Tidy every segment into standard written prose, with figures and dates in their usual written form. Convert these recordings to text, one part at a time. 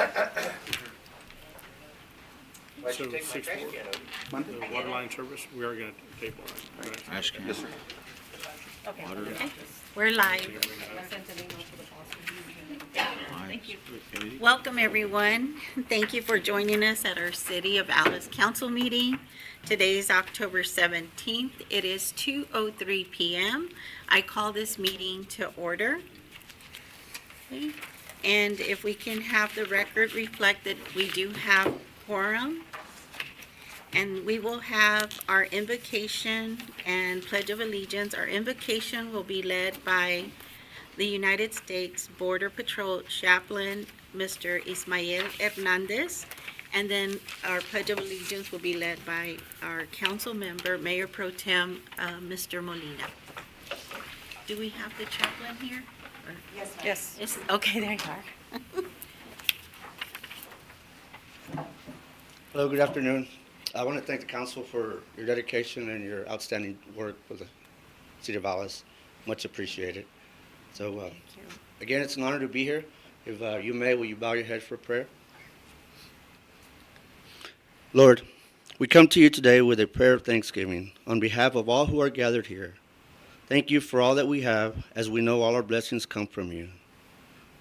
Why'd you So take my 6-4. trash can over? The water line service, we are going to table it. Right. Ash can. Yes, sir. Okay. Water. Okay. We're live. Thank you. Welcome, everyone. Thank you for joining us at our City of Alice Council meeting. Today is October 17th. It is 2:03 p.m. I call this meeting to order. Okay. And if we can have the record reflect that we do have quorum. And we will have our invocation and Pledge of Allegiance. Our invocation will be led by the United States Border Patrol Chaplain, Mr. Ismael Hernandez. And then our Pledge of Allegiance will be led by our council member, Mayor Pro Tem, Mr. Molina. Do we have the chaplain here? Or- Yes. Yes, okay, there you are. Hello, good afternoon. I want to thank the council for your dedication and your outstanding work for the City of Alice. Much appreciated. So, Thank you. again, it's an honor to be here. If you may, will you bow your head for prayer? Lord, we come to you today with a prayer of thanksgiving on behalf of all who are gathered here. Thank you for all that we have, as we know all our blessings come from you.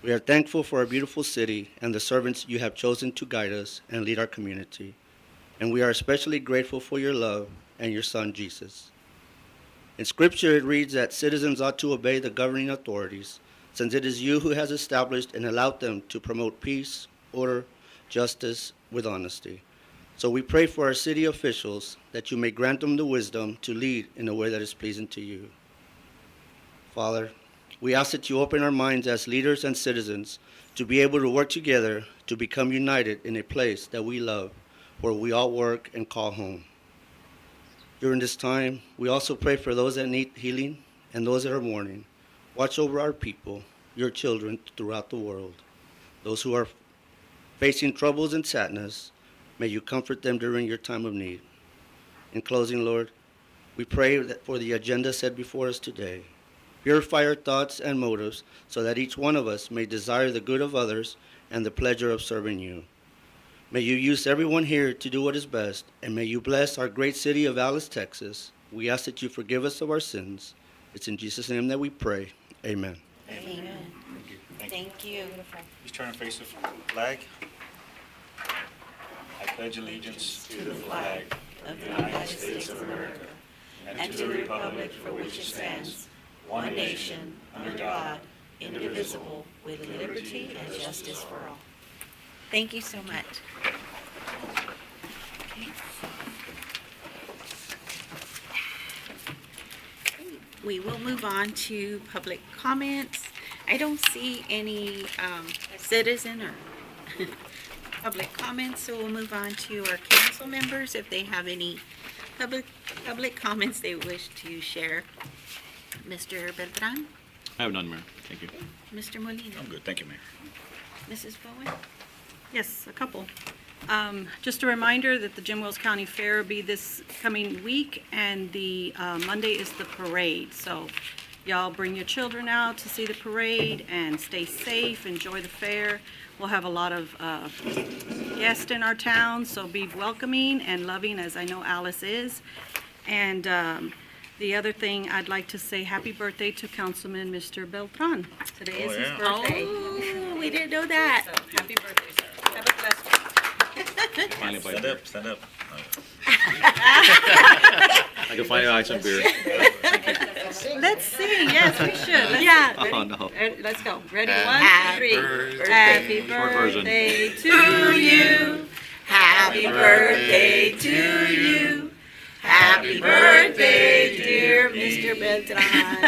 We are thankful for our beautiful city and the servants you have chosen to guide us and lead our community. And we are especially grateful for your love and your Son, Jesus. In Scripture, it reads that citizens ought to obey the governing authorities, since it is you who has established and allowed them to promote peace, order, justice with honesty. So we pray for our city officials that you may grant them the wisdom to lead in a way that is pleasing to you. Father, we ask that you open our minds as leaders and citizens to be able to work together to become united in a place that we love, where we all work and call home. During this time, we also pray for those that need healing and those that are mourning. Watch over our people, your children throughout the world. Those who are facing troubles and sadness, may you comfort them during your time of need. In closing, Lord, we pray that for the agenda set before us today. Purify our thoughts and motives so that each one of us may desire the good of others and the pleasure of serving you. May you use everyone here to do what is best, and may you bless our great city of Alice, Texas. We ask that you forgive us of our sins. It's in Jesus' name that we pray. Amen. Amen. Thank you. Thank you. Please turn and face the flag. I pledge allegiance to the flag Of the United States of America and to the republic for which it stands, one nation, under God, indivisible, with liberty and justice for all. Thank you so much. Okay. We will move on to public comments. I don't see any citizen or public comments, so we'll move on to our council members if they have any public comments they wish to share. Mr. Beltran, I have none, Mayor. Thank you. Mr. Molina, I'm good. Thank you, Mayor. Mrs. Bowen. Yes, a couple. Just a reminder that the Jim Wells County Fair will be this coming week, and the Monday is the parade. So y'all bring your children out to see the parade and stay safe, enjoy the fair. We'll have a lot of guests in our town, so be welcoming and loving, as I know Alice is. And the other thing, I'd like to say happy birthday to Councilman Mr. Beltran. Today is his yeah. birthday. Oh, we didn't know that. Happy birthday, sir. Have a blessed one. Finally, Stand up, stand up. I can finally buy some beer. Let's sing, yes, we should. Let's Yeah. sing. Oh, no. Ready? Let's go. Ready, Happy 1, 2, 3. birthday. Happy Short version. birthday to To you. you. Happy birthday to you. Happy birthday, dear Mr. Beltran.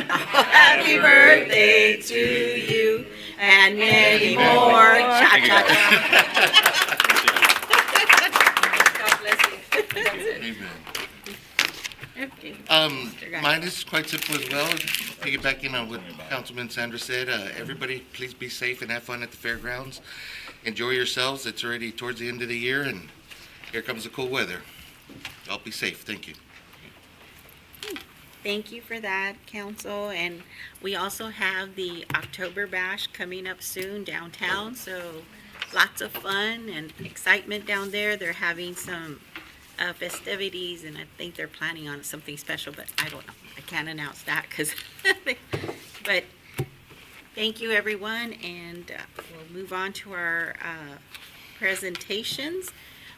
Happy birthday to you and many more. Cha cha cha. God bless you. Amen. Okay. Mine is quite simple as well. Piggybacking on what Councilman Sanders said, everybody please be safe and have fun at the fairgrounds. Enjoy yourselves. It's already towards the end of the year, and here comes the cool weather. Y'all be safe. Thank you. Thank you for that, council. And we also have the October Bash coming up soon downtown, so lots of fun and excitement down there. They're having some festivities, and I think they're planning on something special, but I don't know. I can't announce that because, but thank you, everyone, and we'll move on to our presentations.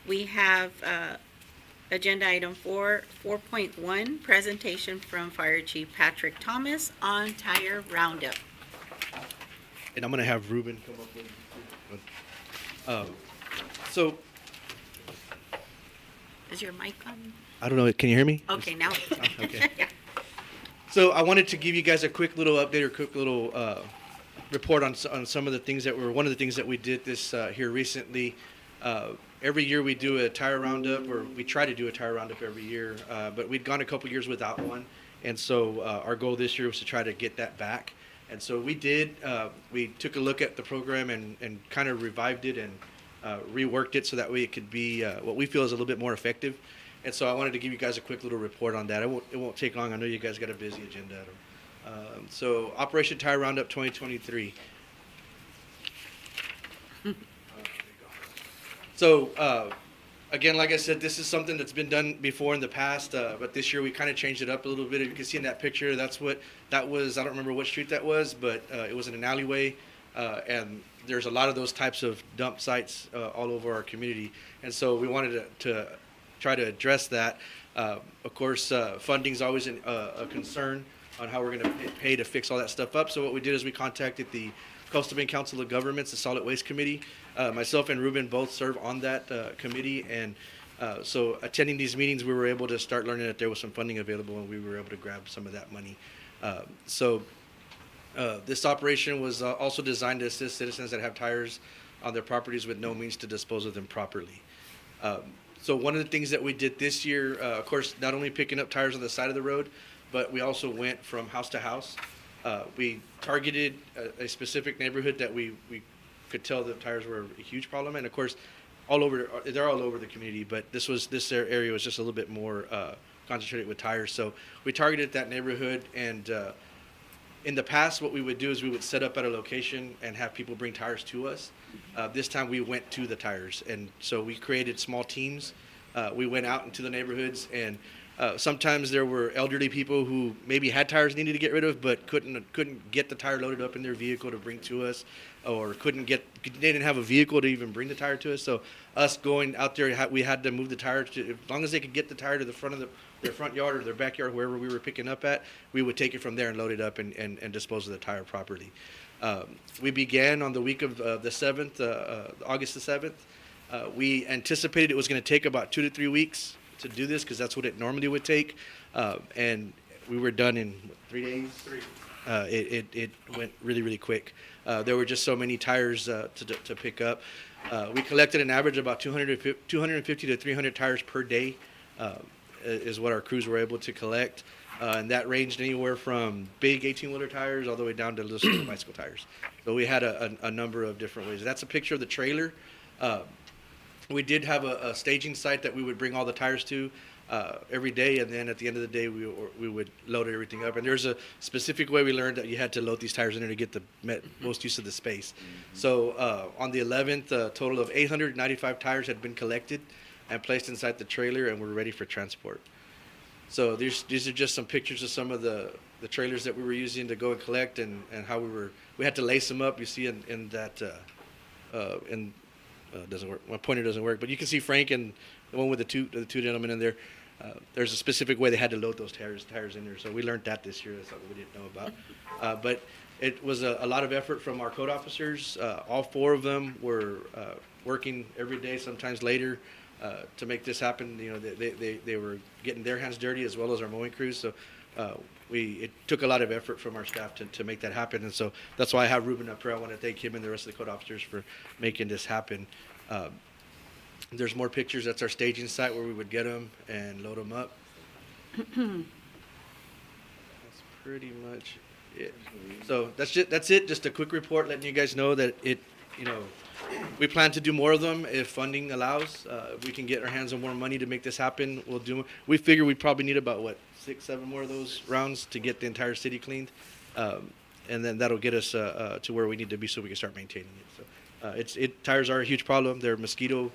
We have agenda item 4.1, presentation from Fire Chief Patrick Thomas on tire roundup. And I'm gonna have Ruben come up with. So Is your mic on? I don't know. Can you hear me? Okay, now. Okay. Yeah. So I wanted to give you guys a quick little update or quick little report on some of the things that were one of the things that we did this here recently. Every year we do a tire roundup, or we try to do a tire roundup every year, but we'd gone a couple years without one, and so our goal this year was to try to get that back. And so we did. We took a look at the program and kind of revived it and reworked it so that way it could be what we feel is a little bit more effective. And so I wanted to give you guys a quick little report on that. It won't take long. I know you guys got a busy agenda. So Operation Tire Roundup 2023. So again, like I said, this is something that's been done before in the past, but this year we kind of changed it up a little bit. You can see in that picture, that was. I don't remember what street that was, but it was in an alleyway, and there's a lot of those types of dump sites all over our community. And so we wanted to try to address that. Of course, funding is always a concern on how we're going to pay to fix all that stuff up. So what we did is we contacted the Coastal Bend Council of Governments, the Solid Waste Committee. Myself and Ruben both serve on that committee, and so attending these meetings, we were able to start learning that there was some funding available, and we were able to grab some of that money. This operation was also designed to assist citizens that have tires on their properties with no means to dispose of them properly. So one of the things that we did this year, of course, not only picking up tires on the side of the road, but we also went from house to house. We targeted a specific neighborhood that we could tell the tires were a huge problem, and of course, they're all over the community. But this area was just a little bit more concentrated with tires. So we targeted that neighborhood, and in the past, what we would do is we would set up at a location and have people bring tires to us. This time we went to the tires, and so we created small teams. We went out into the neighborhoods, and sometimes there were elderly people who maybe had tires they needed to get rid of, but couldn't get the tire loaded up in their vehicle to bring to us, or they didn't have a vehicle to even bring the tire to us. So us going out there, we had to move the tire to, as long as they could get the tire to the front of their front yard or their backyard, wherever we were picking up at, we would take it from there and load it up and dispose of the tire properly. We began on the week of the 7th, August the 7th. We anticipated it was going to take about 2 to 3 weeks to do this, because that's what it normally would take, and we were done in 3 days. It went really, really quick. There were just so many tires to pick up. We collected an average of about 250 to 300 tires per day, is what our crews were able to collect, and that ranged anywhere from big 18-wheeler tires all the way down to little bicycle tires. So we had a number of different ways. That's a picture of the trailer. We did have a staging site that we would bring all the tires to every day, and then at the end of the day, we would load everything up. And there's a specific way we learned that you had to load these tires in there to get the most use of the space. So on the 11th, a total of 895 tires had been collected and placed inside the trailer, and were ready for transport. So these are just some pictures of some of the trailers that we were using to go and collect, and how we had to lace them up. You see in that doesn't work. My pointer doesn't work, but you can see Frank and the one with the two gentlemen in there. There's a specific way they had to load those tires in there. So we learned that this year. That's something we didn't know about. But it was a lot of effort from our code officers. All 4 of them were working every day, sometimes later, to make this happen. You know, they were getting their hands dirty as well as our mowing crews. So it took a lot of effort from our staff to make that happen. And so that's why I have Ruben up here. I want to thank him and the rest of the code officers for making this happen. There's more pictures. That's our staging site where we would get them and load them up. That's pretty much it. So that's it. Just a quick report letting you guys know that we plan to do more of them if funding allows. If we can get our hands on more money to make this happen, we'll do them. We figure we probably need about 6, 7 more of those rounds to get the entire city cleaned, and then that'll get us to where we need to be so we can start maintaining it. So Tires are a huge problem. They're mosquito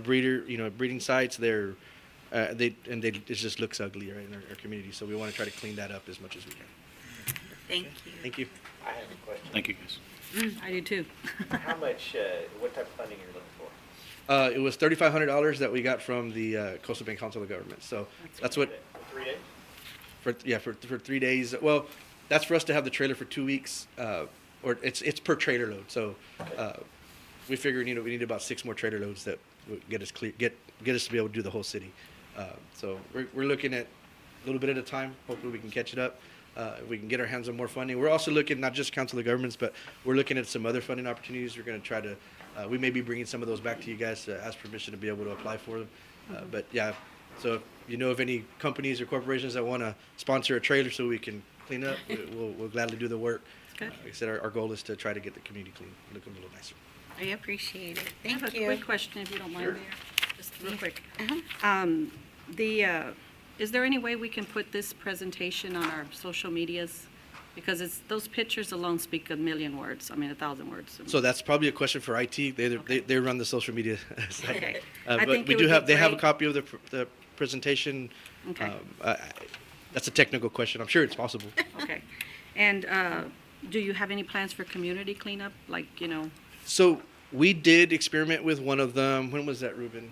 breeding sites. It just looks ugly right in our community. So we want to try to clean that up as much as we can. Thank you. Thank you. I have a question. Thank you, guys. I do too. How much, what type of funding are you looking for? It was $3,500 that we got from the Coastal Bend Council of Governments. So that's what For 3 days? for 3 days. Well, that's for us to have the trailer for 2 weeks, or it's per trailer load. So we figured we need about 6 more trailer loads that would get us to be able to do the whole city. So we're looking at a little bit at a time. Hopefully we can catch it up. If we can get our hands on more funding. We're also looking not just Council of Governments, but we're looking at some other funding opportunities. We're going to try to. We may be bringing some of those back to you guys to ask permission to be able to apply for them. But yeah, so if you know of any companies or corporations that want to sponsor a trailer so we can clean up, we'll gladly do the work. Good. Like I said, our goal is to try to get the community clean, looking a little nicer. I appreciate it. I have Thank a you. quick question, if you don't mind, Mayor. Just real quick. Uh-huh. Is there any way we can put this presentation on our social medias? Because those pictures alone speak a million words, 1,000 words. So that's probably a question for IT. Okay. They run the social media site. Okay. I But think we it do would have be they have a great. copy of the presentation. Okay. That's a technical question. I'm sure it's possible. Okay. And do you have any plans for community cleanup? So we did experiment with one of them. When was that, Ruben?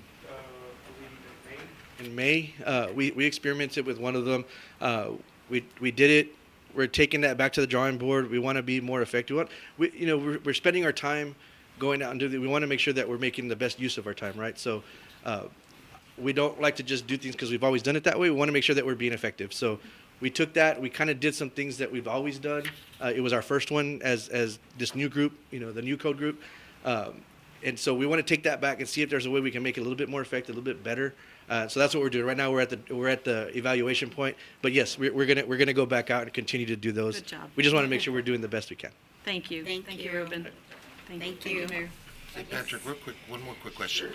In May. We experimented with one of them. We did it. We're taking that back to the drawing board. We want to be more effective. We're spending our time going out and doing. We want to make sure that we're making the best use of our time, right? So we don't like to just do things because we've always done it that way. We want to make sure that we're being effective. So we took that. We kind of did some things that we've always done. It was our first one as this new group, the new code group. And so we want to take that back and see if there's a way we can make it a little bit more effective, a little bit better. So that's what we're doing right now. We're at the evaluation point. But yes, we're gonna go back out and continue to do those. Good job. We just want to make sure we're doing the best we can. Thank you. Thank Thank you. you, Ruben. Thank you. Mayor. Hey, Patrick, real quick, one more quick question.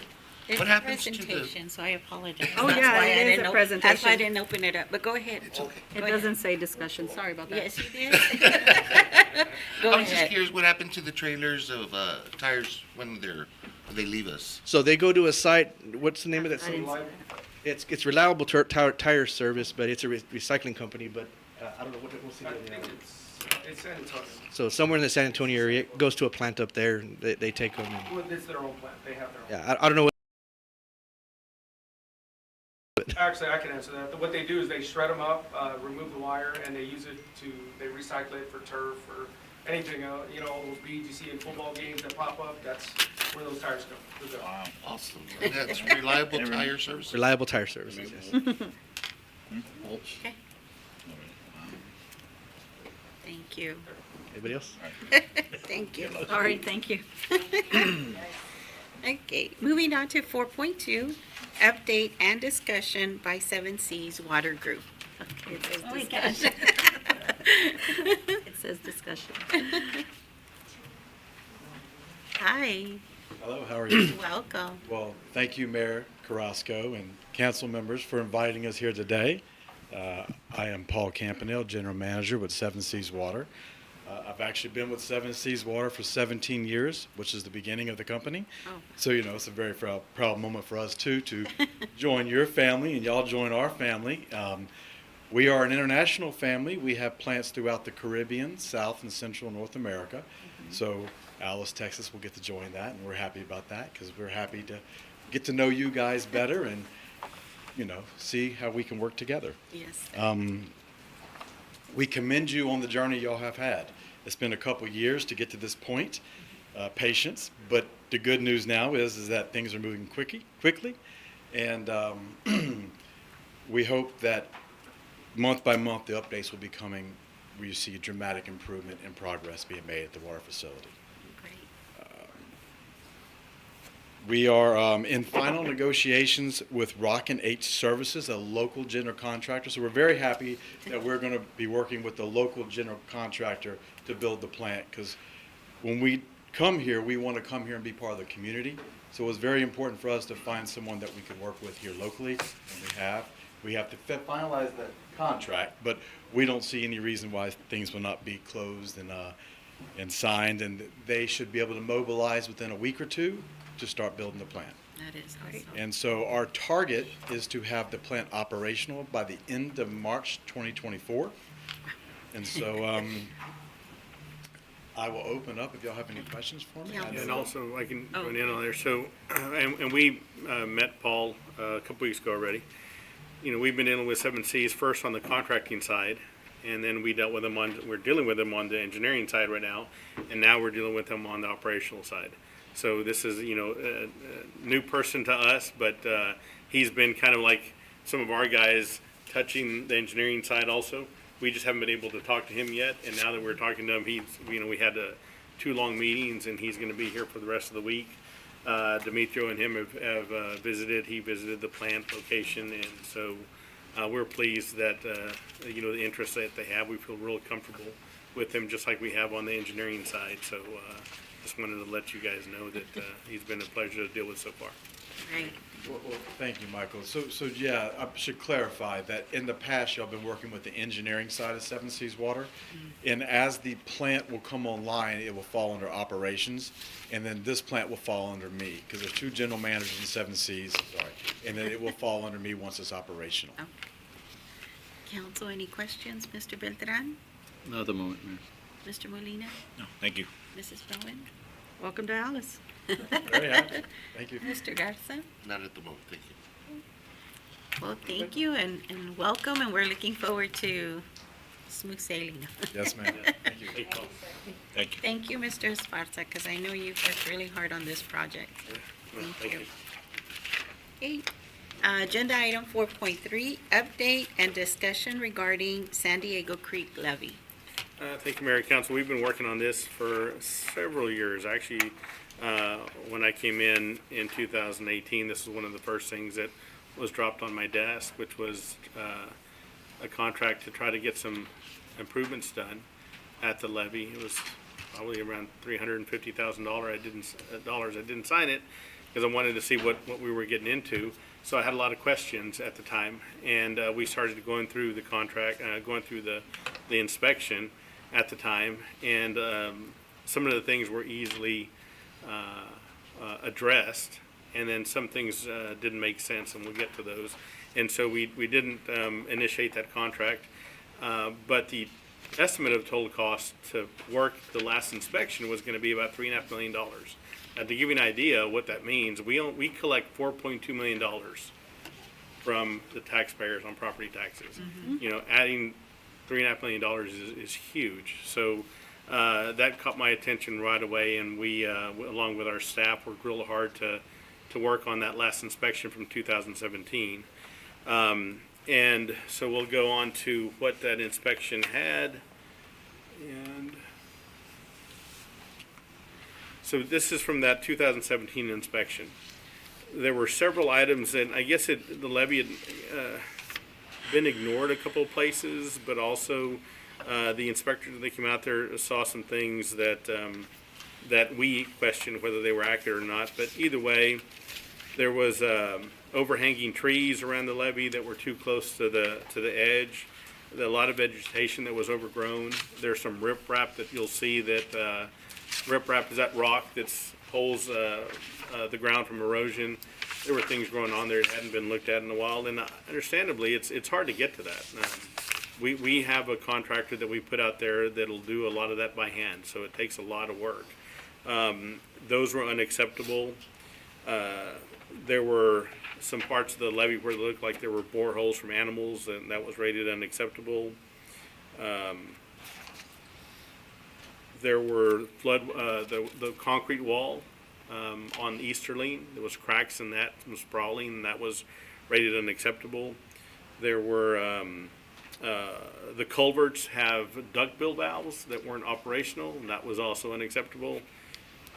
There's What a happens to the- presentation, so I apologize. Oh, That's yeah, why it I is didn't a op- presentation. That's why I didn't open it up, but go ahead. It's okay. It Go doesn't say discussion. Sorry about that. Yes, you did. Go I was just ahead. curious, what happened to the trailers of tires when they leave us? So they go to a site. What's the name of that I site? didn't see that. It's Reliable Tire Service, but it's a recycling company. But I don't know what's the name. It's San Antonio. So somewhere in the San Antonio area, it goes to a plant up there. And they take them. And, Well, it's their own plant. They have their own. yeah, I don't know. Actually, I can answer that. What they do is they shred them up, remove the wire, and they recycle it for turf or anything, all those beads you see in football games that pop up, that's where those tires go. Wow. Awesome. And that's Reliable Tire Services? Reliable Tire Services. Yes. Okay. Thank you. Anybody else? Thank you. All right, thank you. Okay, moving on to 4.2, update and discussion by 7C's Water Group. Okay, It says oh my discussion. It says discussion. Hi, Hello, how are you? welcome. Well, thank you, Mayor Carrasco and council members for inviting us here today. I am Paul Campanile, General Manager with Seven Seas Water. I've actually been with Seven Seas Water for 17 years, which is the beginning of the company. Oh. So, it's a very proud moment for us, too, to join your family and y'all join our family. We are an international family. We have plants throughout the Caribbean, South and Central North America. So Alice, Texas will get to join that, and we're happy about that because we're happy to get to know you guys better and, see how we can work together. Yes. We commend you on the journey y'all have had. It's been a couple years to get to this point, patience, but the good news now is that things are moving quickly, and we hope that month by month the updates will be coming where you see a dramatic improvement in progress being made at the water facility. Great. We are in final negotiations with Rockin' H Services, a local general contractor. So we're very happy that we're going to be working with the local general contractor to build the plant. Because when we come here, we want to come here and be part of the community. So it was very important for us to find someone that we could work with here locally, and we have. We have to finalize that contract, but we don't see any reason why things will not be closed. And and signed, and they should be able to mobilize within a week or two to start building the plant. That is awesome. And so our target is to have the plant operational by the end of March 2024. And so I will open up if y'all have any questions for me. Yeah. And also, I can Oh. join in on there, so, and we met Paul a couple weeks ago already. You know, we've been dealing with Seven Seas first on the contracting side, and then we're dealing with them on the engineering side right now, and now we're dealing with them on the operational side. So this is, you know, a new person to us, but he's been kind of like some of our guys touching the engineering side also. We just haven't been able to talk to him yet, and now that we're talking to him, we had 2 long meetings, and he's going to be here for the rest of the week. Demetrio and him have visited. He visited the plant location, and so we're pleased that the interest that they have. We feel real comfortable with him, just like we have on the engineering side. So just wanted to let you guys know that he's been a pleasure to deal with so far. Great. Well, thank you, Michael. So yeah, I should clarify that in the past, y'all been working with the engineering side of Seven Seas Water. And as the plant will come online, it will fall under operations. And then this plant will fall under me, because there's 2 general managers in Seven Seas. And then it will fall under me once it's operational. Council, any questions? Mr. Beltran? Not at the moment, Mayor. Mr. Molina? No, thank you. Mrs. Bowen? Welcome to Alice. Very happy. Thank you. Mr. Garza? Not at the moment, thank you. Well, thank you and welcome, and we're looking forward to smooth sailing. Yes, ma'am. Thank you. Thank you. Thank you, Mr. Esparza, because I know you've worked really hard on this project. Thank you. Okay. Agenda item 4.3, update and discussion regarding San Diego Creek levy. Thank you, Mayor and Council. We've been working on this for several years. Actually, when I came in 2018, this was one of the first things that was dropped on my desk, which was a contract to try to get some improvements done at the levee. It was probably around $350,000. I didn't sign it because I wanted to see what we were getting into. So I had a lot of questions at the time, and we started going through the contract, going through the inspection at the time, and some of the things were easily addressed, and then some things didn't make sense, and we'll get to those. And so we didn't initiate that contract, but the estimate of total cost to work the last inspection was going to be about $3.5 million. Now, to give you an idea of what that means, we collect $4.2 million from the taxpayers on property taxes. You know, adding $3.5 million is huge. So that caught my attention right away, and we, along with our staff, worked real hard to work on that last inspection from 2017. And so we'll go on to what that inspection had. And so this is from that 2017 inspection. There were several items, and I guess the levee had been ignored a couple of places, but also the inspectors that came out there saw some things that that we questioned whether they were accurate or not. But either way, there was overhanging trees around the levee that were too close to the edge. A lot of vegetation that was overgrown. There's some riprap that you'll see that riprap is that rock that holds the ground from erosion. There were things growing on there that hadn't been looked at in a while, and understandably, it's hard to get to that. We have a contractor that we put out there that'll do a lot of that by hand, so it takes a lot of work. Those were unacceptable. There were some parts of the levee where it looked like there were boreholes from animals, and that was rated unacceptable. There were the concrete wall on Easterling. There was cracks in that from sprawling, and that was rated unacceptable. There were the culverts have duckbill valves that weren't operational, and that was also unacceptable.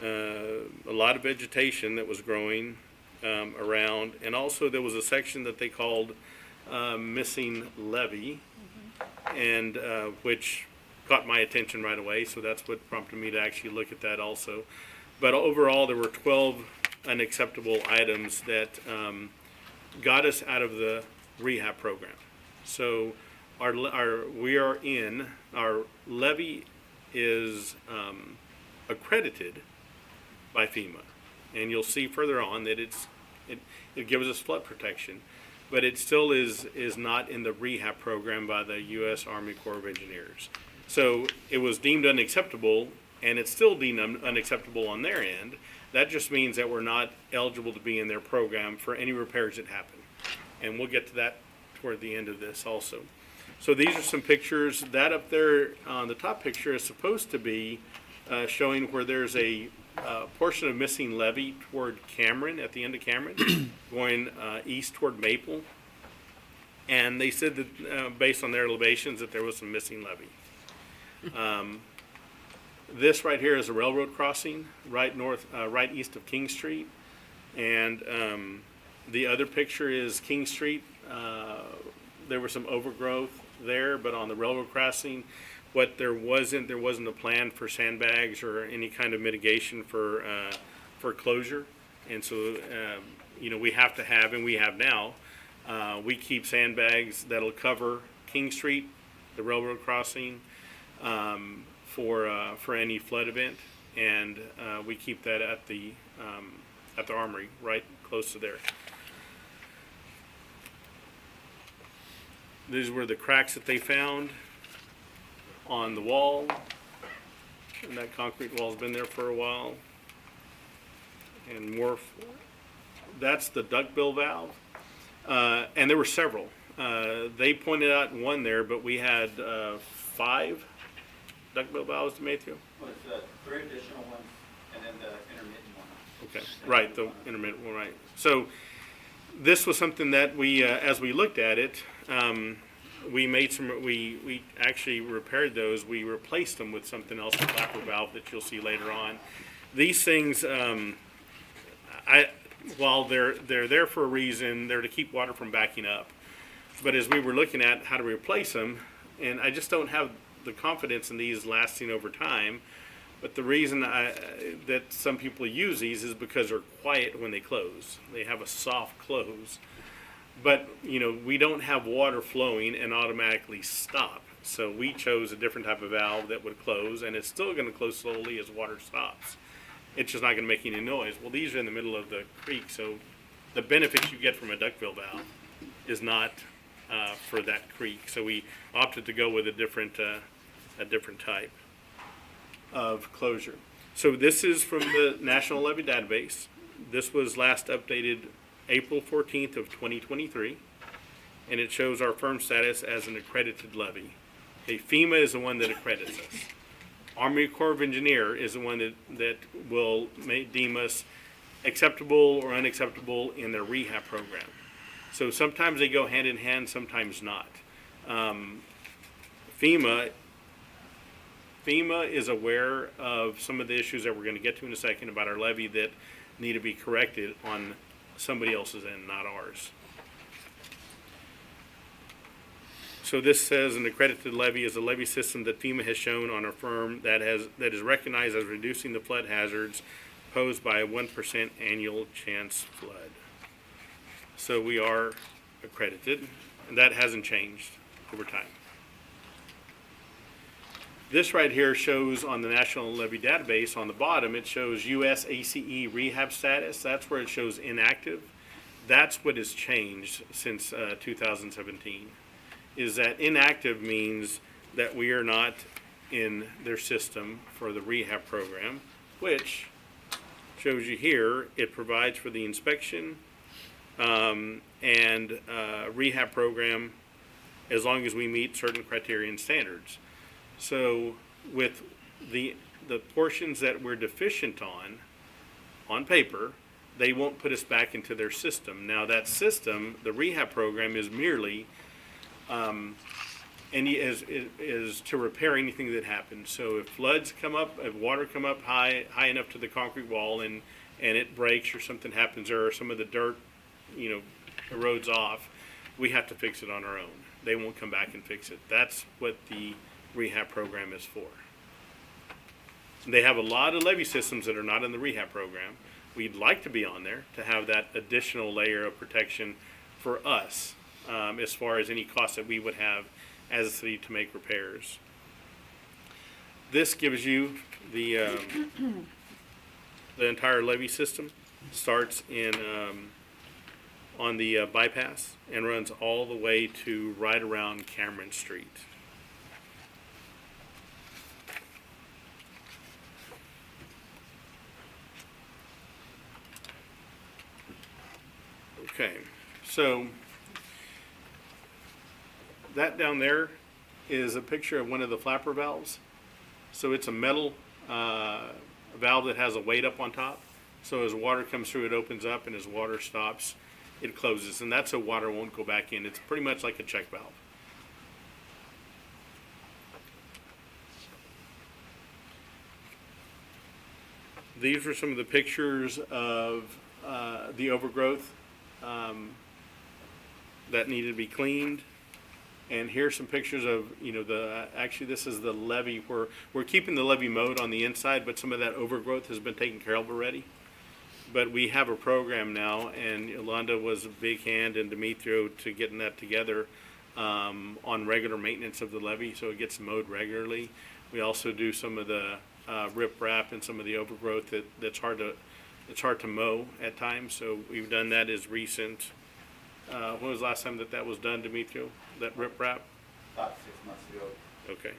A lot of vegetation that was growing around, and also there was a section that they called missing levee, and which caught my attention right away, so that's what prompted me to actually look at that also. But overall, there were 12 unacceptable items that got us out of the rehab program. So our levee is accredited by FEMA. And you'll see further on that it gives us flood protection, but it still is not in the rehab program by the U.S. Army Corps of Engineers. So it was deemed unacceptable, and it's still deemed unacceptable on their end. That just means that we're not eligible to be in their program for any repairs that happen. And we'll get to that toward the end of this also. So these are some pictures. That up there on the top picture is supposed to be showing where there's a portion of missing levee toward Cameron, at the end of Cameron, going east toward Maple. And they said that based on their elevations that there was some missing levee. This right here is a railroad crossing right east of King Street. And the other picture is King Street. There was some overgrowth there, but on the railroad crossing, there wasn't a plan for sandbags or any kind of mitigation for closure. And so, we have to have, and we have now, we keep sandbags that'll cover King Street, the railroad crossing, for any flood event, and we keep that at the armory, right close to there. These were the cracks that they found on the wall, and that concrete wall's been there for a while. And more, that's the duckbill valve, and there were several. They pointed out one there, but we had 5 duckbill valves, Matthew? Well, it's 3 additional ones, and then the intermittent one. Okay, right, the intermittent one, right. So this was something that we, as we looked at it, we actually repaired those. We replaced them with something else, a flapper valve that you'll see later on. These things, while they're there for a reason, they're to keep water from backing up. But as we were looking at how to replace them, and I just don't have the confidence in these lasting over time, but the reason that some people use these is because they're quiet when they close. They have a soft close. But, we don't have water flowing and automatically stop. So we chose a different type of valve that would close, and it's still going to close slowly as water stops. It's just not going to make any noise. Well, these are in the middle of the creek, so the benefit you get from a duckbill valve is not for that creek. So we opted to go with a different type of closure. So this is from the National Levee Database. This was last updated April 14th of 2023, and it shows our firm status as an accredited levee. Okay, FEMA is the one that accredits us. Army Corps of Engineer is the one that will deem us acceptable or unacceptable in their rehab program. So sometimes they go hand in hand, sometimes not. FEMA is aware of some of the issues that we're going to get to in a second about our levee that need to be corrected on somebody else's end, not ours. So this says an accredited levee is a levee system that FEMA has shown on a firm that is recognized as reducing the flood hazards posed by a 1% annual chance flood. So we are accredited, and that hasn't changed over time. This right here shows on the National Levee Database, on the bottom, it shows U.S. ACE rehab status. That's where it shows inactive. That's what has changed since 2017, is that inactive means that we are not in their system for the rehab program, which shows you here, it provides for the inspection and rehab program as long as we meet certain criteria and standards. So with the portions that we're deficient on paper, they won't put us back into their system. Now that system, the rehab program, is merely is to repair anything that happens. So if floods come up, if water come up high enough to the concrete wall and it breaks or something happens, or some of the dirt, erodes off, we have to fix it on our own. They won't come back and fix it. That's what the rehab program is for. They have a lot of levee systems that are not in the rehab program. We'd like to be on there to have that additional layer of protection for us, as far as any costs that we would have as a city to make repairs. This gives you the entire levee system. Starts in on the bypass and runs all the way to right around Cameron Street. Okay, so that down there is a picture of one of the flapper valves. So it's a metal valve that has a weight up on top. So as water comes through, it opens up, and as water stops, it closes. And that's so water won't go back in. It's pretty much like a check valve. These were some of the pictures of the overgrowth that needed to be cleaned. And here's some pictures of, actually this is the levee where we're keeping the levee mowed on the inside, but some of that overgrowth has been taken care of already. But we have a program now, and Yolanda was a big hand, and Demetrio, to getting that together on regular maintenance of the levee, so it gets mowed regularly. We also do some of the rip-rap and some of the overgrowth that's hard to mow at times, so we've done that as recent. When was the last time that was done, Demetrio? That rip-rap? About 6 months ago. Okay.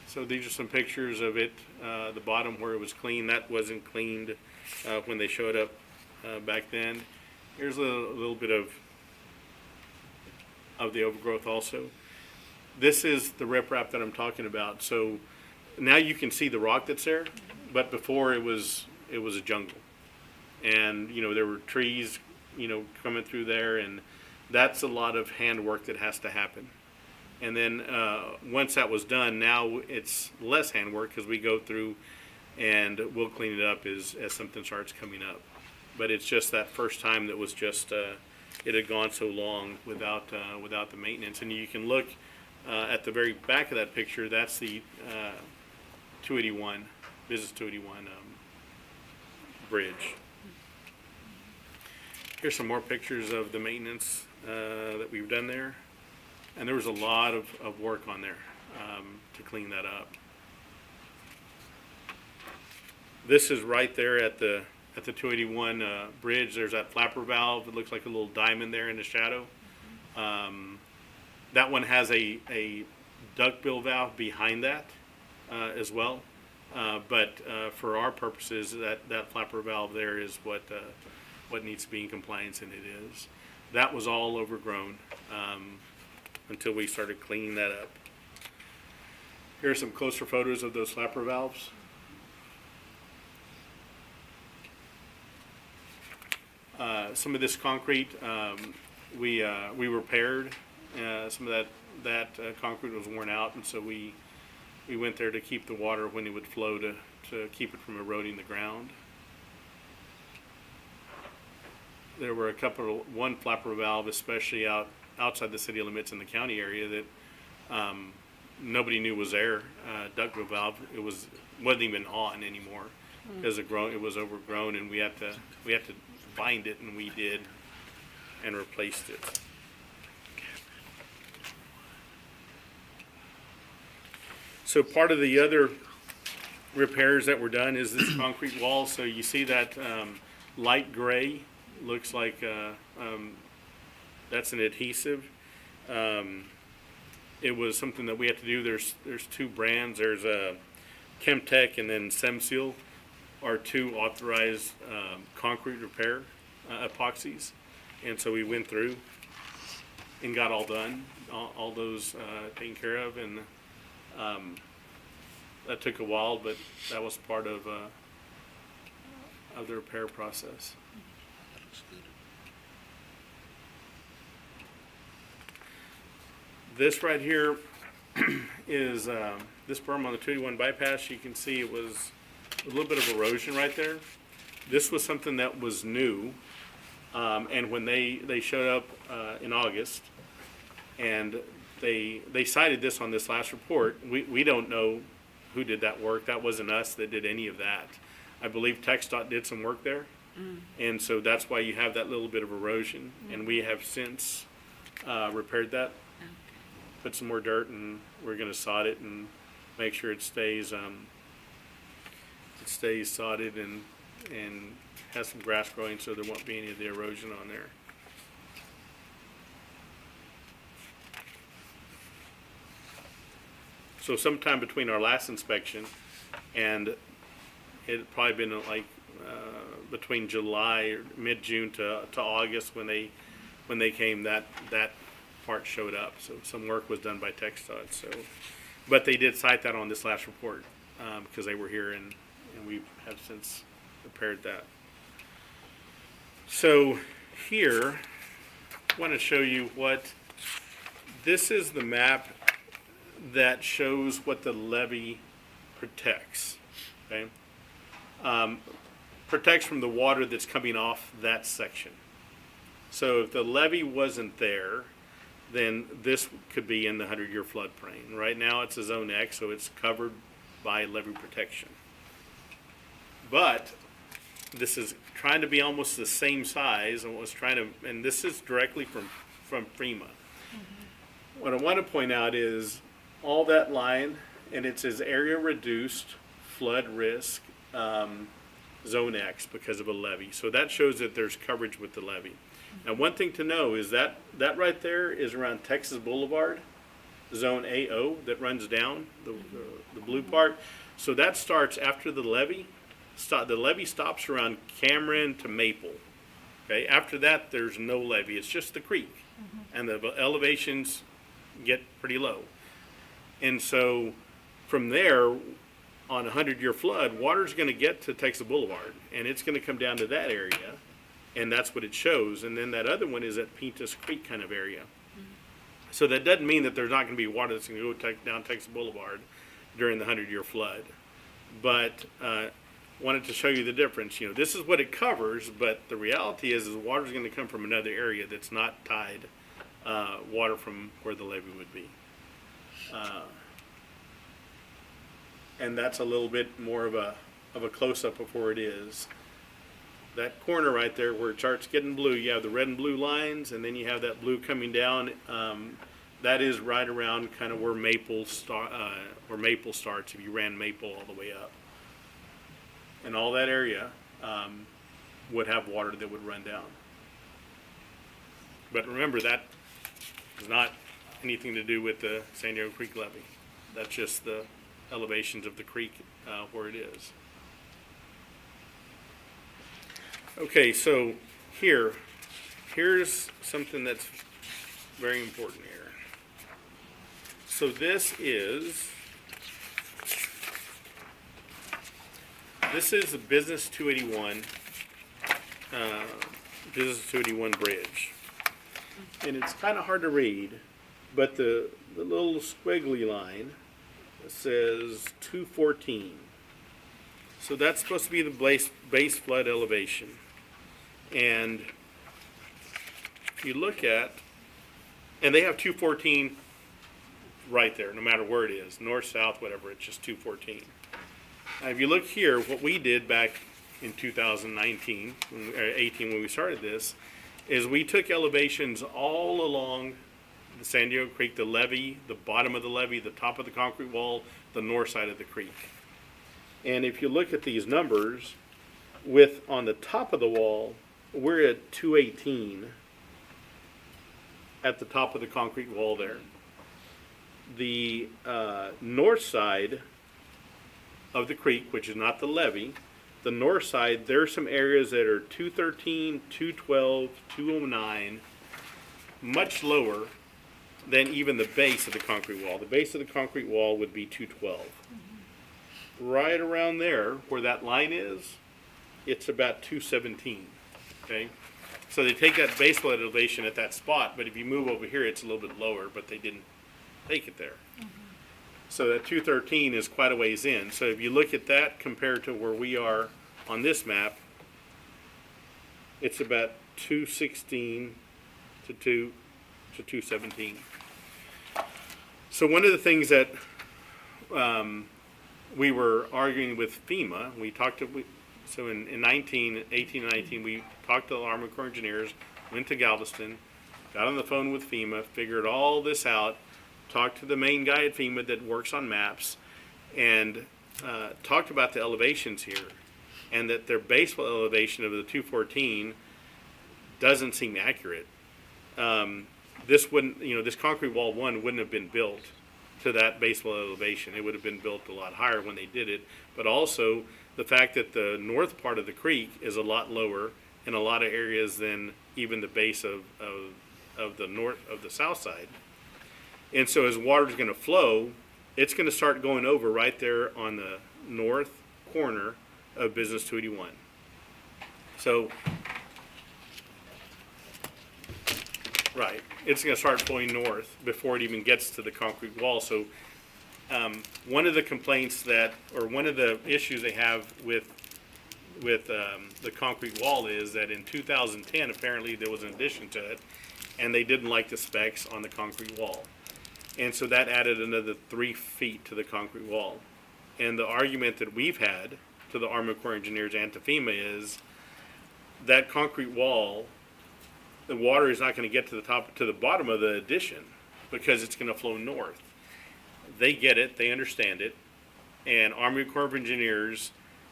So these are some pictures of it, the bottom where it was clean. That wasn't cleaned when they showed up back then. Here's a little bit of the overgrowth also. This is the riprap that I'm talking about. So now you can see the rock that's there, but before it was a jungle. And, there were trees, coming through there, and that's a lot of handwork that has to happen. And then once that was done, now it's less handwork because we go through and we'll clean it up as something starts coming up. But it's just that first time that was just, it had gone so long without the maintenance. And you can look at the very back of that picture, that's the 281, Business 281 bridge. Here's some more pictures of the maintenance that we've done there. And there was a lot of work on there to clean that up. This is right there at the 281 bridge. There's that flapper valve. It looks like a little diamond there in the shadow. That one has a duckbill valve behind that as well. But for our purposes, that flapper valve there is what needs to be in compliance, and it is. That was all overgrown until we started cleaning that up. Here are some closer photos of those flapper valves. Some of this concrete we repaired. Some of that concrete was worn out, and so we went there to keep the water when it would flow to keep it from eroding the ground. There were one flapper valve, especially outside the city limits in the county area, that nobody knew was there. Duckbill valve, it wasn't even on anymore because it was overgrown, and we had to find it, and we did, and replaced it. So part of the other repairs that were done is this concrete wall. So you see that light gray looks like that's an adhesive. It was something that we had to do. There's two brands. There's Chemtech and then Semseal are two authorized concrete repair epoxies. And so we went through and got all done, all those taken care of, and that took a while, but that was part of the repair process. This right here is this berm on the 281 bypass. You can see it was a little bit of erosion right there. This was something that was new, and when they showed up in August, and they cited this on this last report. We don't know who did that work. That wasn't us that did any of that. I believe TxDOT did some work there, and so that's why you have that little bit of erosion. And we have since repaired that, put some more dirt, and we're going to sod it and make sure it stays sodded and has some grass growing so there won't be any of the erosion on there. So sometime between our last inspection and it had probably been like between July or mid-June to August when they came, that part showed up. So some work was done by TxDOT. So, but they did cite that on this last report because they were here and we have since repaired that. So here, I want to show you what this is, the map that shows what the levee protects. Okay, protects from the water that's coming off that section. So if the levee wasn't there, then this could be in the 100-year floodplain. Right now it's a Zone X, so it's covered by levee protection. But this is trying to be almost the same size and was trying to, and this is directly from FEMA. Mm-hmm. What I want to point out is all that line, and it says area reduced flood risk Zone X because of a levee. So that shows that there's coverage with the levee. Now, one thing to know is that right there is around Texas Boulevard, Zone AO that runs down, the blue part. So that starts after the levee. The levee stops around Cameron to Maple. Okay, after that, there's no levee. It's just the creek. And the elevations get pretty low. And so from there, on a 100-year flood, water's going to get to Texas Boulevard, and it's going to come down to that area, and that's what it shows. And then that other one is at Pintus Creek kind of area. So that doesn't mean that there's not going to be water that's going to go down Texas Boulevard during the 100-year flood. But wanted to show you the difference. You know, this is what it covers, but the reality is water's going to come from another area that's not tied water from where the levee would be. And that's a little bit more of a close-up of where it is. That corner right there where it starts getting blue, you have the red and blue lines, and then you have that blue coming down. That is right around kind of where Maple starts if you ran Maple all the way up. And all that area would have water that would run down. But remember, that is not anything to do with the San Diego Creek levee. That's just the elevations of the creek where it is. Okay, so here's something that's very important here. So this is the Business 281 bridge. And it's kind of hard to read, but the little squiggly line says 214. So that's supposed to be the base flood elevation. And if you look at, and they have 214 right there, no matter where it is, north, south, whatever, it's just 214. Now, if you look here, what we did back in 2019, or 18 when we started this, is we took elevations all along the San Diego Creek, the levee, the bottom of the levee, the top of the concrete wall, the north side of the creek. And if you look at these numbers, on the top of the wall, we're at 218 at the top of the concrete wall there. The north side of the creek, which is not the levee, the north side, there's some areas that are 213, 212, 209, much lower than even the base of the concrete wall. The base of the concrete wall would be 212. Right around there, where that line is, it's about 217, okay? So they take that base flood elevation at that spot, but if you move over here, it's a little bit lower, but they didn't take it there. So that 213 is quite a ways in. So if you look at that compared to where we are on this map, it's about 216 to 217. So one of the things that we were arguing with FEMA, so in 18 and 19, we talked to the Army Corps of Engineers, went to Galveston, got on the phone with FEMA, figured all this out, talked to the main guy at FEMA that works on maps, and talked about the elevations here, and that their basal elevation of the 214 doesn't seem accurate. This wouldn't, this concrete wall one wouldn't have been built to that basal elevation. It would have been built a lot higher when they did it. But also the fact that the north part of the creek is a lot lower in a lot of areas than even the base of the south side. And so as water's going to flow, it's going to start going over right there on the north corner of Business 281. So, right, it's going to start flowing north before it even gets to the concrete wall. So one of the complaints one of the issues they have with the concrete wall is that in 2010, apparently there was an addition to it, and they didn't like the specs on the concrete wall. And so that added another 3 feet to the concrete wall. And the argument that we've had to the Army Corps of Engineers and to FEMA is that concrete wall, the water is not going to get to the bottom of the addition because it's going to flow north. They get it, they understand it, and Army Corps of Engineers,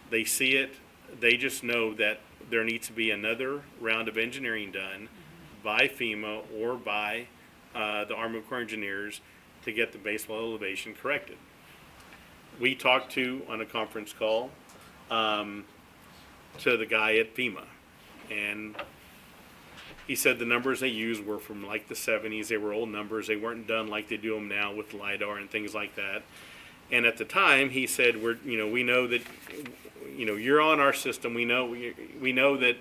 they see it, they just know that there needs to be another round of engineering done by FEMA or by the Army Corps of Engineers to get the basal elevation corrected. We talked on a conference call to the guy at FEMA, and he said the numbers they used were from like the 70s. They were old numbers. They weren't done like they do them now with LIDAR and things like that. And at the time, he said, we know that, you're on our system. We know that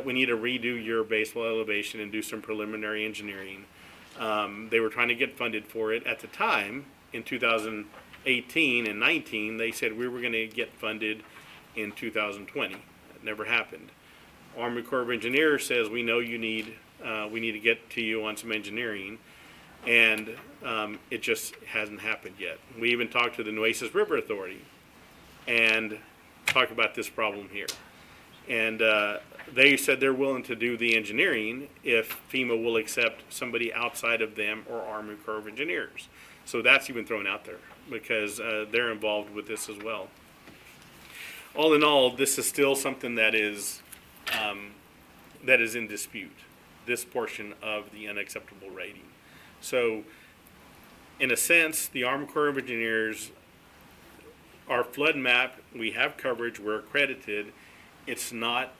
we need to redo your basal elevation and do some preliminary engineering. They were trying to get funded for it. At the time, in 2018 and 19, they said we were going to get funded in 2020. That never happened. Army Corps of Engineers says we know we need to get to you on some engineering, and it just hasn't happened yet. We even talked to the Nueces River Authority and talked about this problem here. And they said they're willing to do the engineering if FEMA will accept somebody outside of them or Army Corps of Engineers. So that's even thrown out there because they're involved with this as well. All in all, this is still something that is in dispute, this portion of the unacceptable rating. So, in a sense, the Army Corps of Engineers, our flood map, we have coverage, we're accredited. It's not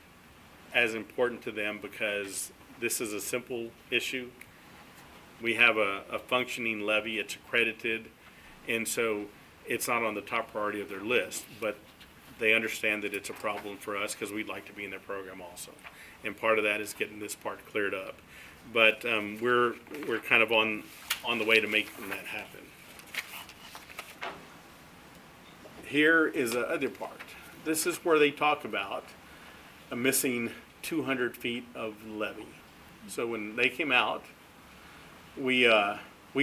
as important to them because this is a simple issue. We have a functioning levee, it's accredited, and so it's not on the top priority of their list, but they understand that it's a problem for us because we'd like to be in their program also. And part of that is getting this part cleared up. But we're kind of on the way to making that happen. Here is the other part. This is where they talk about a missing 200 feet of levee. So when they came out, we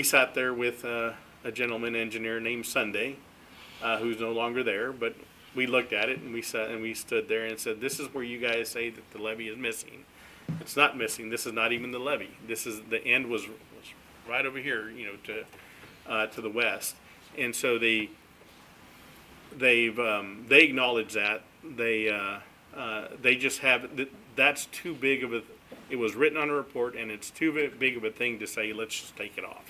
sat there with a gentleman engineer named Sunday, who's no longer there, but we looked at it and we stood there and said, this is where you guys say that the levee is missing. It's not missing. This is not even the levee. This is the end was right over here, to the west. And so they acknowledge that they just have that's too big of a. It was written on a report, and it's too big of a thing to say let's just take it off,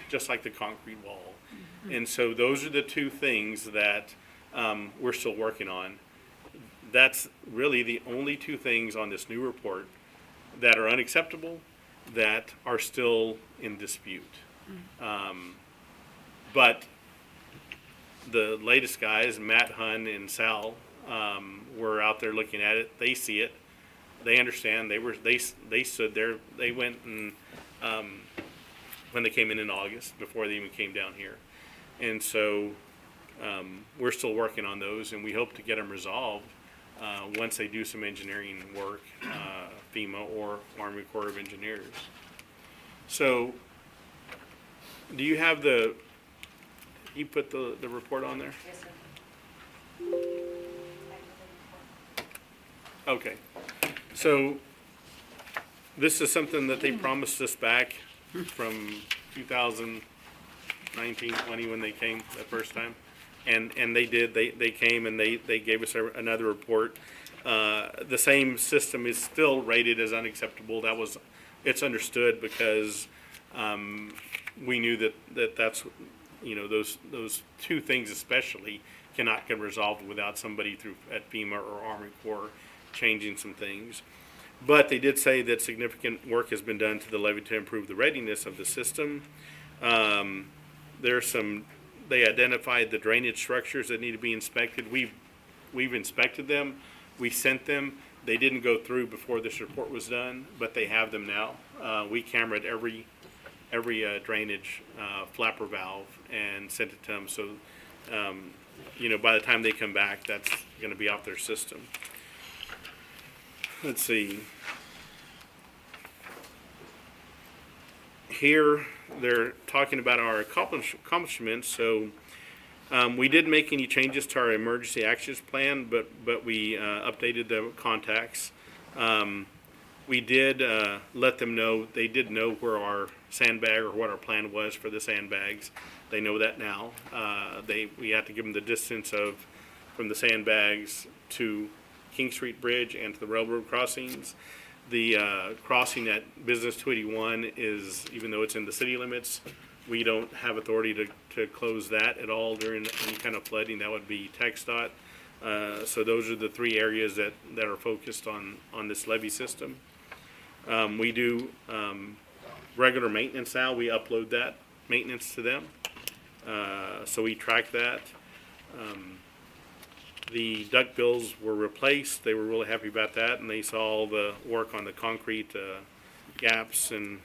just like the concrete wall. Mm-hmm. And so those are the two things that we're still working on. That's really the only two things on this new report that are unacceptable, that are still in dispute. But the latest guys, Matt Hunn and Sal, were out there looking at it. They see it. They understand. They stood there. They went and when they came in August, before they even came down here. And so we're still working on those, and we hope to get them resolved once they do some engineering work, FEMA or Army Corps of Engineers. So, do you have you put the report on there? Yes, sir. Okay. So, this is something that they promised us back from 2019, 20 when they came the first time. And they did, they came and they gave us another report. The same system is still rated as unacceptable. It's understood because, we knew that's, those two things especially cannot get resolved without somebody at FEMA or Army Corps changing some things. But they did say that significant work has been done to the levee to improve the readiness of the system. They identified the drainage structures that need to be inspected. We've inspected them. We sent them. They didn't go through before this report was done, but they have them now. We cameraed every drainage flapper valve and sent it to them. So, by the time they come back, that's going to be off their system. Let's see. Here, they're talking about our accomplishments. So, we didn't make any changes to our emergency actions plan, but we updated the contacts. We did let them know, they did know where our sandbag or what our plan was for the sandbags. They know that now. We have to give them the distance from the sandbags to King Street Bridge and to the railroad crossings. The crossing at Business 281 is, even though it's in the city limits, we don't have authority to close that at all during any kind of flooding. That would be TxDOT. So those are the three areas that are focused on this levee system. We do regular maintenance now. We upload that maintenance to them. So we track that. The duct bills were replaced. They were really happy about that, and they saw all the work on the concrete gaps and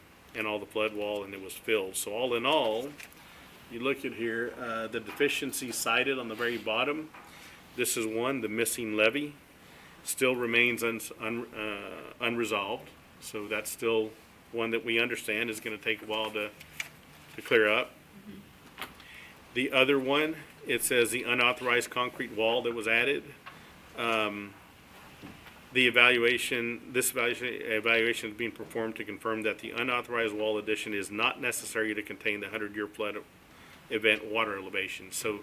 all the flood wall, and it was filled. So all in all, you look at here, the deficiency cited on the very bottom. This is one, the missing levee, still remains unresolved. So that's still one that we understand is going to take a while to clear up. The other one, it says the unauthorized concrete wall that was added. This evaluation is being performed to confirm that the unauthorized wall addition is not necessary to contain the 100-year flood event water elevation. So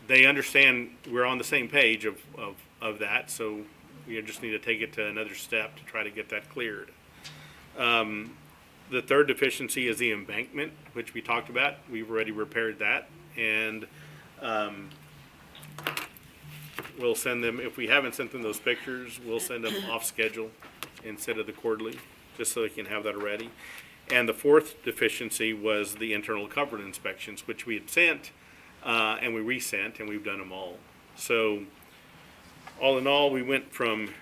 they understand we're on the same page of that, so we just need to take it to another step to try to get that cleared. The third deficiency is the embankment, which we talked about. We've already repaired that, and we'll send them, if we haven't sent them those pictures, we'll send them off schedule instead of the quarterly, just so they can have that already. And the fourth deficiency was the internal cover inspections, which we had sent, and we resent, and we've done them all. So, all in all, we went from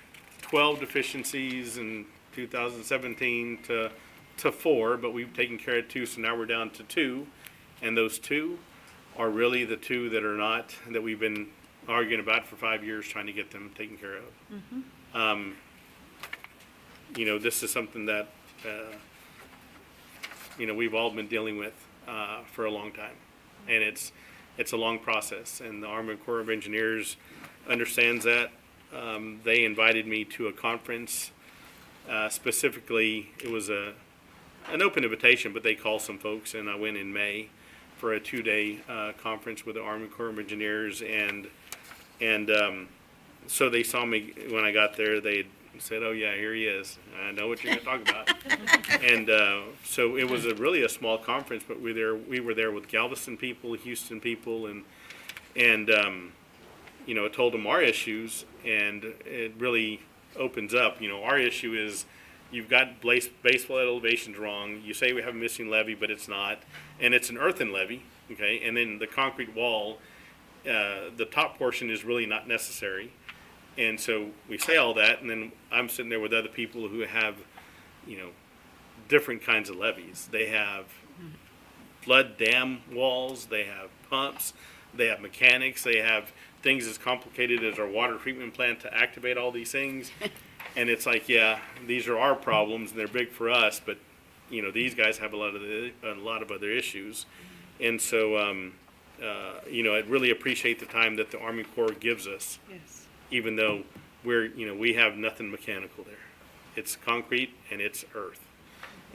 12 deficiencies in 2017 to 4, but we've taken care of 2, so now we're down to 2, and those 2 are really the 2 that are not, that we've been arguing about for 5 years, trying to get them taken care of. This is something that, we've all been dealing with for a long time, and it's a long process, and the Army Corps of Engineers understands that. They invited me to a conference. Specifically, it was an open invitation, but they called some folks, and I went in May for a 2-day conference with the Army Corps of Engineers, and so they saw me when I got there. They said, "Oh yeah, here he is. I know what you're going to talk about." And so it was really a small conference, but we were there with Galveston people, Houston people, and it told them our issues, and it really opens up. Our issue is you've got baseball elevations wrong. You say we have a missing levee, but it's not, and it's an earthen levee, okay? And then the concrete wall, the top portion is really not necessary. And so we say all that, and then I'm sitting there with other people who have, different kinds of levees. They have flood dam walls, they have pumps, they have mechanics, they have things as complicated as our water treatment plant to activate all these things. And it's like, yeah, these are our problems, and they're big for us, but, these guys have a lot of other issues. And so, I really appreciate the time that the Army Corps gives us. Yes. Even though we have nothing mechanical there. It's concrete and it's earth.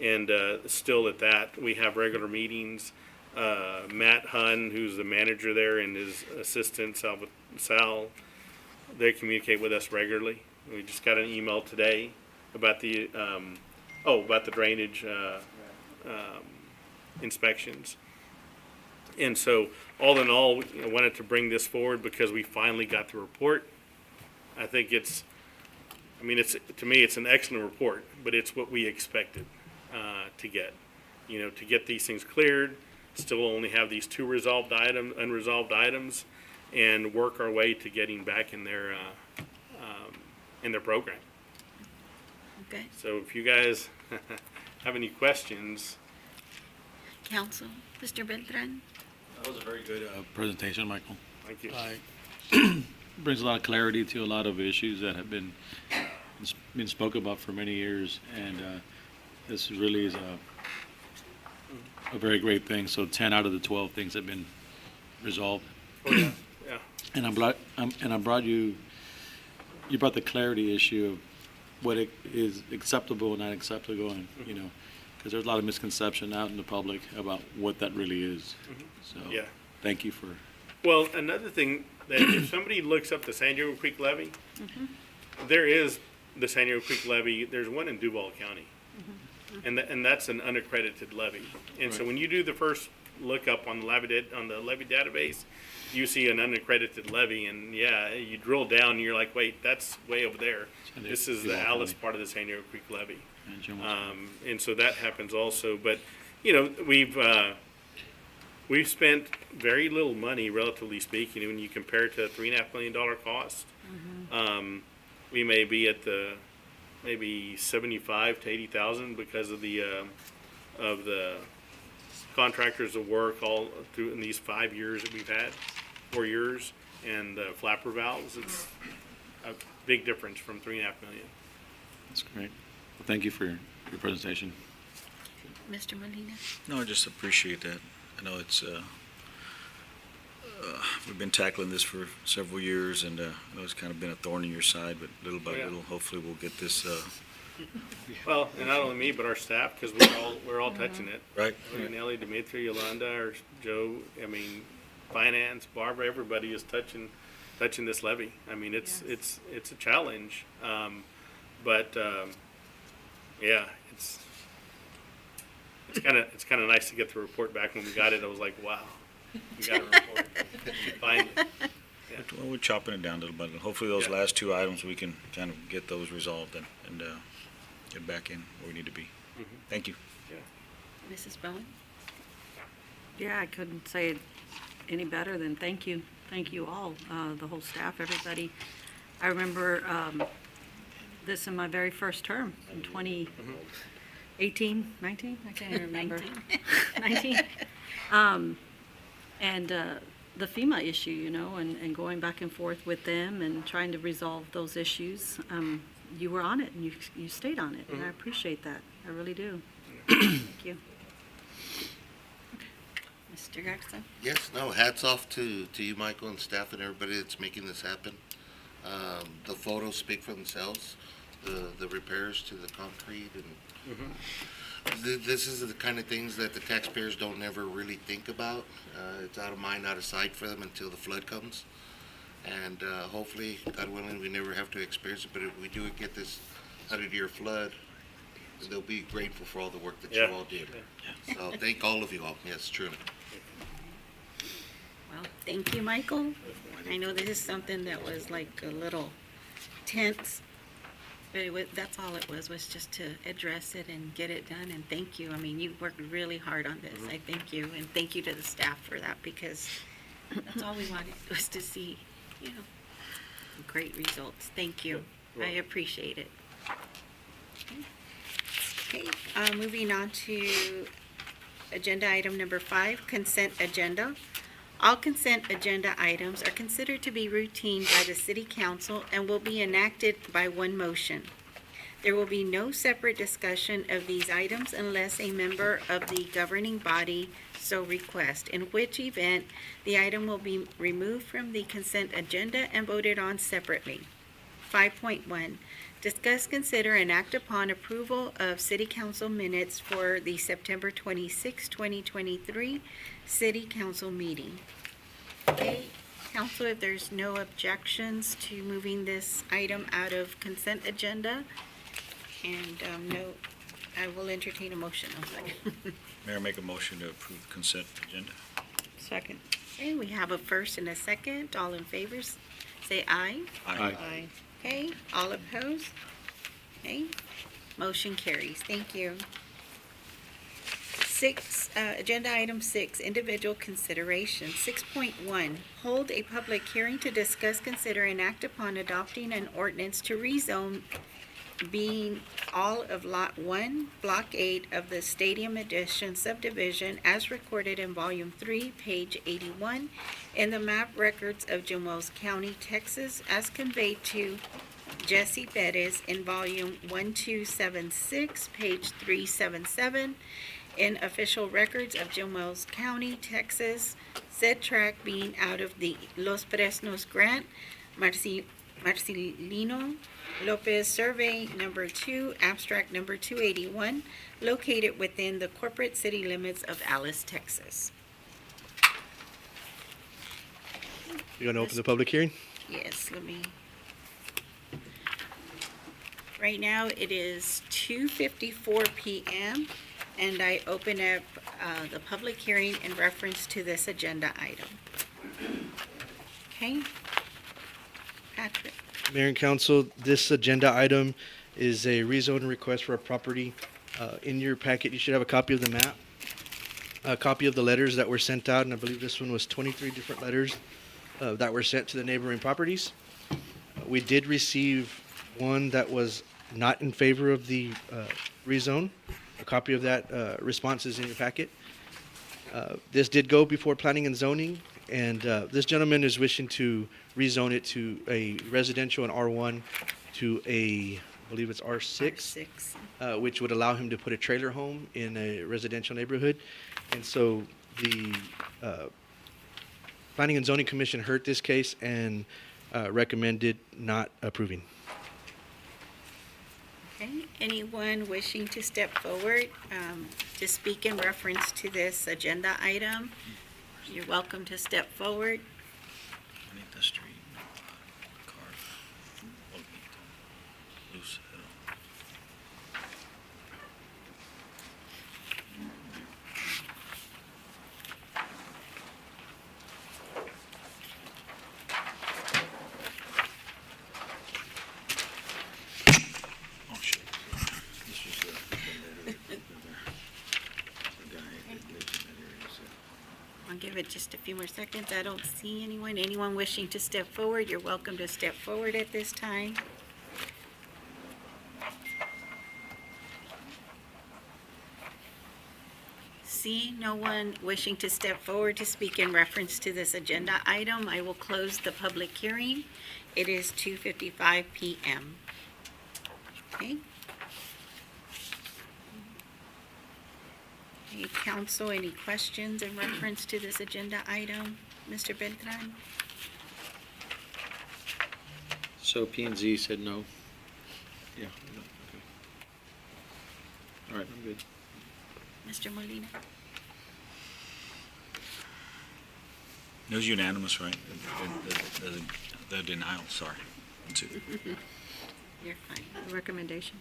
And still at that, we have regular meetings. Matt Hunn, who's the manager there, and his assistant Sal, they communicate with us regularly. We just got an email today about the drainage inspections. And so, all in all, I wanted to bring this forward because we finally got the report. I think to me, it's an excellent report, but it's what we expected to get. To get these things cleared, still only have these two unresolved items, and work our way to getting back in their program. Okay, So if you guys have any questions, council, Mr. Beltran? That was a very good presentation, Michael. thank you. Brings a lot of clarity to a lot of issues that have been spoke about for many years, and this really is a very great thing. So 10 out of the 12 things have been resolved. Oh, yeah, yeah. And I brought you brought the clarity issue of what it is acceptable and not acceptable, and because there's a lot of misconception out in the public about what that really is. So Yeah. thank you for. Well, another thing, that if somebody looks up the San Diego Creek levy, there is the San Diego Creek levy. There's one in Duval County, and that's an unaccredited levy. And so when you do the first lookup on the levy database, you see an unaccredited levy, and you drill down and you're like, wait, that's way over there. This is the Duval Alice County. part of the San Diego Creek levy. And Jim was- And so that happens also. But we've spent very little money, relatively speaking, when you compare it to a $3.5 million cost. We may be at the maybe 75 to 80,000 because of the contractors of work all through in these 5 years that we've had, 4 years, and flapper valves. It's a big difference from $3.5 million. That's great. Well, thank you for your presentation. Mr. Molina? No, I just appreciate that. I know it's, we've been tackling this for several years, and I know it's kind of been a thorn in your side, but little by Oh, yeah. little, hopefully we'll get this, Well, and not only me, but our staff, because we're all touching it. right? Nelly, Dimitri, Yolanda, or Joe, finance, Barbara, everybody is touching this levy. It's a challenge, but it's kind of nice to get the report back. When we got it, I was like, wow, we got a report. Finally. Well, we're chopping it down a little bit. Hopefully those Yeah. last two items, we can kind of get those resolved and get back in where we need to be. Thank you. Mrs. Bowen? Yeah, I couldn't say it any better than thank you. Thank you all, the whole staff, everybody. I remember this in my very first term in 2018, 19? I can't even remember. 19? And the FEMA issue, and going back and forth with them and trying to resolve those issues. You were on it, and you stayed on it, and I appreciate that. I really do. Thank you. Mr. Garza? Yes, no, hats off to you, Michael, and staff and everybody that's making this happen. The photos speak for themselves, the repairs to the concrete, and this is the kind of things that the taxpayers don't never really think about. It's out of mind, out of sight for them until the flood comes. And hopefully, God willing, we never have to experience it, but if we do get this 100-year flood, they'll be grateful for all the work that you Yeah. all did. So thank all of you all, yes, truly. Well, thank you, Michael. I know this is something that was like a little tense, but that's all it was just to address it and get it done, and thank you. You worked really hard on this. I thank you, and thank you to the staff for that, because that's all we wanted was to see, great results. Thank you. I appreciate it. Okay, moving on to agenda item number 5, consent agenda. All consent agenda items are considered to be routine by the city council and will be enacted by one motion. There will be no separate discussion of these items unless a member of the governing body so requests, in which event the item will be removed from the consent agenda and voted on separately. 5.1, Discuss, consider, and act upon approval of city council minutes for the September 26, 2023 city council meeting. Okay, council, if there's no objections to moving this item out of consent agenda, and no, I will entertain a motion. Mayor, make a motion to approve the consent agenda. Second. Okay, we have a first and a second. All in favor, say aye. Aye. Okay, all opposed? Okay, motion carries. Thank you. Agenda item 6, individual consideration. 6.1, hold a public hearing to discuss, consider, and act upon adopting an ordinance to rezone being all of Lot 1, Block 8 of the Stadium Edition subdivision as recorded in Volume 3, page 81, in the map records of Jim Wells County, Texas, as conveyed to Jesse Bettis in Volume 1276, page 377, in official records of Jim Wells County, Texas, said tract being out of the Los Fresnos Grant, Marcelino Lopez Survey Number 2, Abstract Number 281, located within the corporate city limits of Alice, Texas. You want to open the public hearing? Yes, right now it is 2:54 p.m. and I open up the public hearing in reference to this agenda item. Okay? Patrick. Mayor and council, this agenda item is a rezone request for a property. In your packet, you should have a copy of the map, a copy of the letters that were sent out, and I believe this one was 23 different letters that were sent to the neighboring properties. We did receive one that was not in favor of the rezone. A copy of that response is in your packet. This did go before planning and zoning, and this gentleman is wishing to rezone it to a residential and R1 to a, I believe it's R6, which would allow him to put a trailer home in a residential neighborhood. And so the Planning and Zoning Commission heard this case and recommended not approving. Okay, anyone wishing to step forward to speak in reference to this agenda item, you're welcome to step forward. Bonita Street, Car, Lucero. Oh, shit. This was the letter. The guy that lives in that area said. I'll give it just a few more seconds. I don't see anyone. Anyone wishing to step forward, you're welcome to step forward at this time. See no one wishing to step forward to speak in reference to this agenda item, I will close the public hearing. It is 2:55 p.m. Okay. Hey, council, any questions in reference to this agenda item? Mr. Beltran? So P and Z said no? Yeah, no, okay. All right, I'm good. Mr. Molina? It was unanimous, right? The denial, sorry. That's it. You're fine. Recommendation.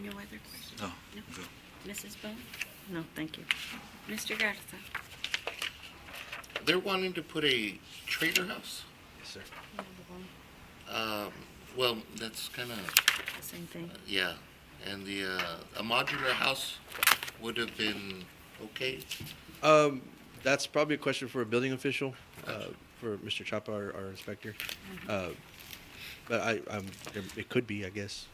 No other questions? No, No. go. Mrs. Bone? No, thank you. Mr. Garza? They're wanting to put a trailer house? Yes, sir. Well, that's kind of, The same thing. yeah. And a modular house would have been okay? That's probably a question for a building official, for Mr. Chapa, our inspector. But it could be, I guess.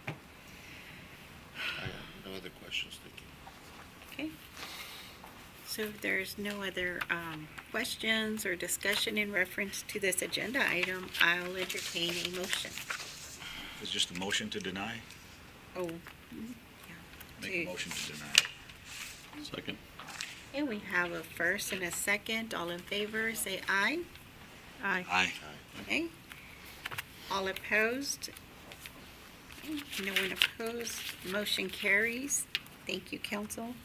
I have no other questions, thank you. Okay. So if there's no other questions or discussion in reference to this agenda item, I'll entertain a motion. It's just a motion to deny? Oh, Make To- a motion to deny. Second. and we have a first and a second. All in favor, say aye. Aye. Aye. Okay. All opposed? Okay, no one opposed. Motion carries. Thank you, council.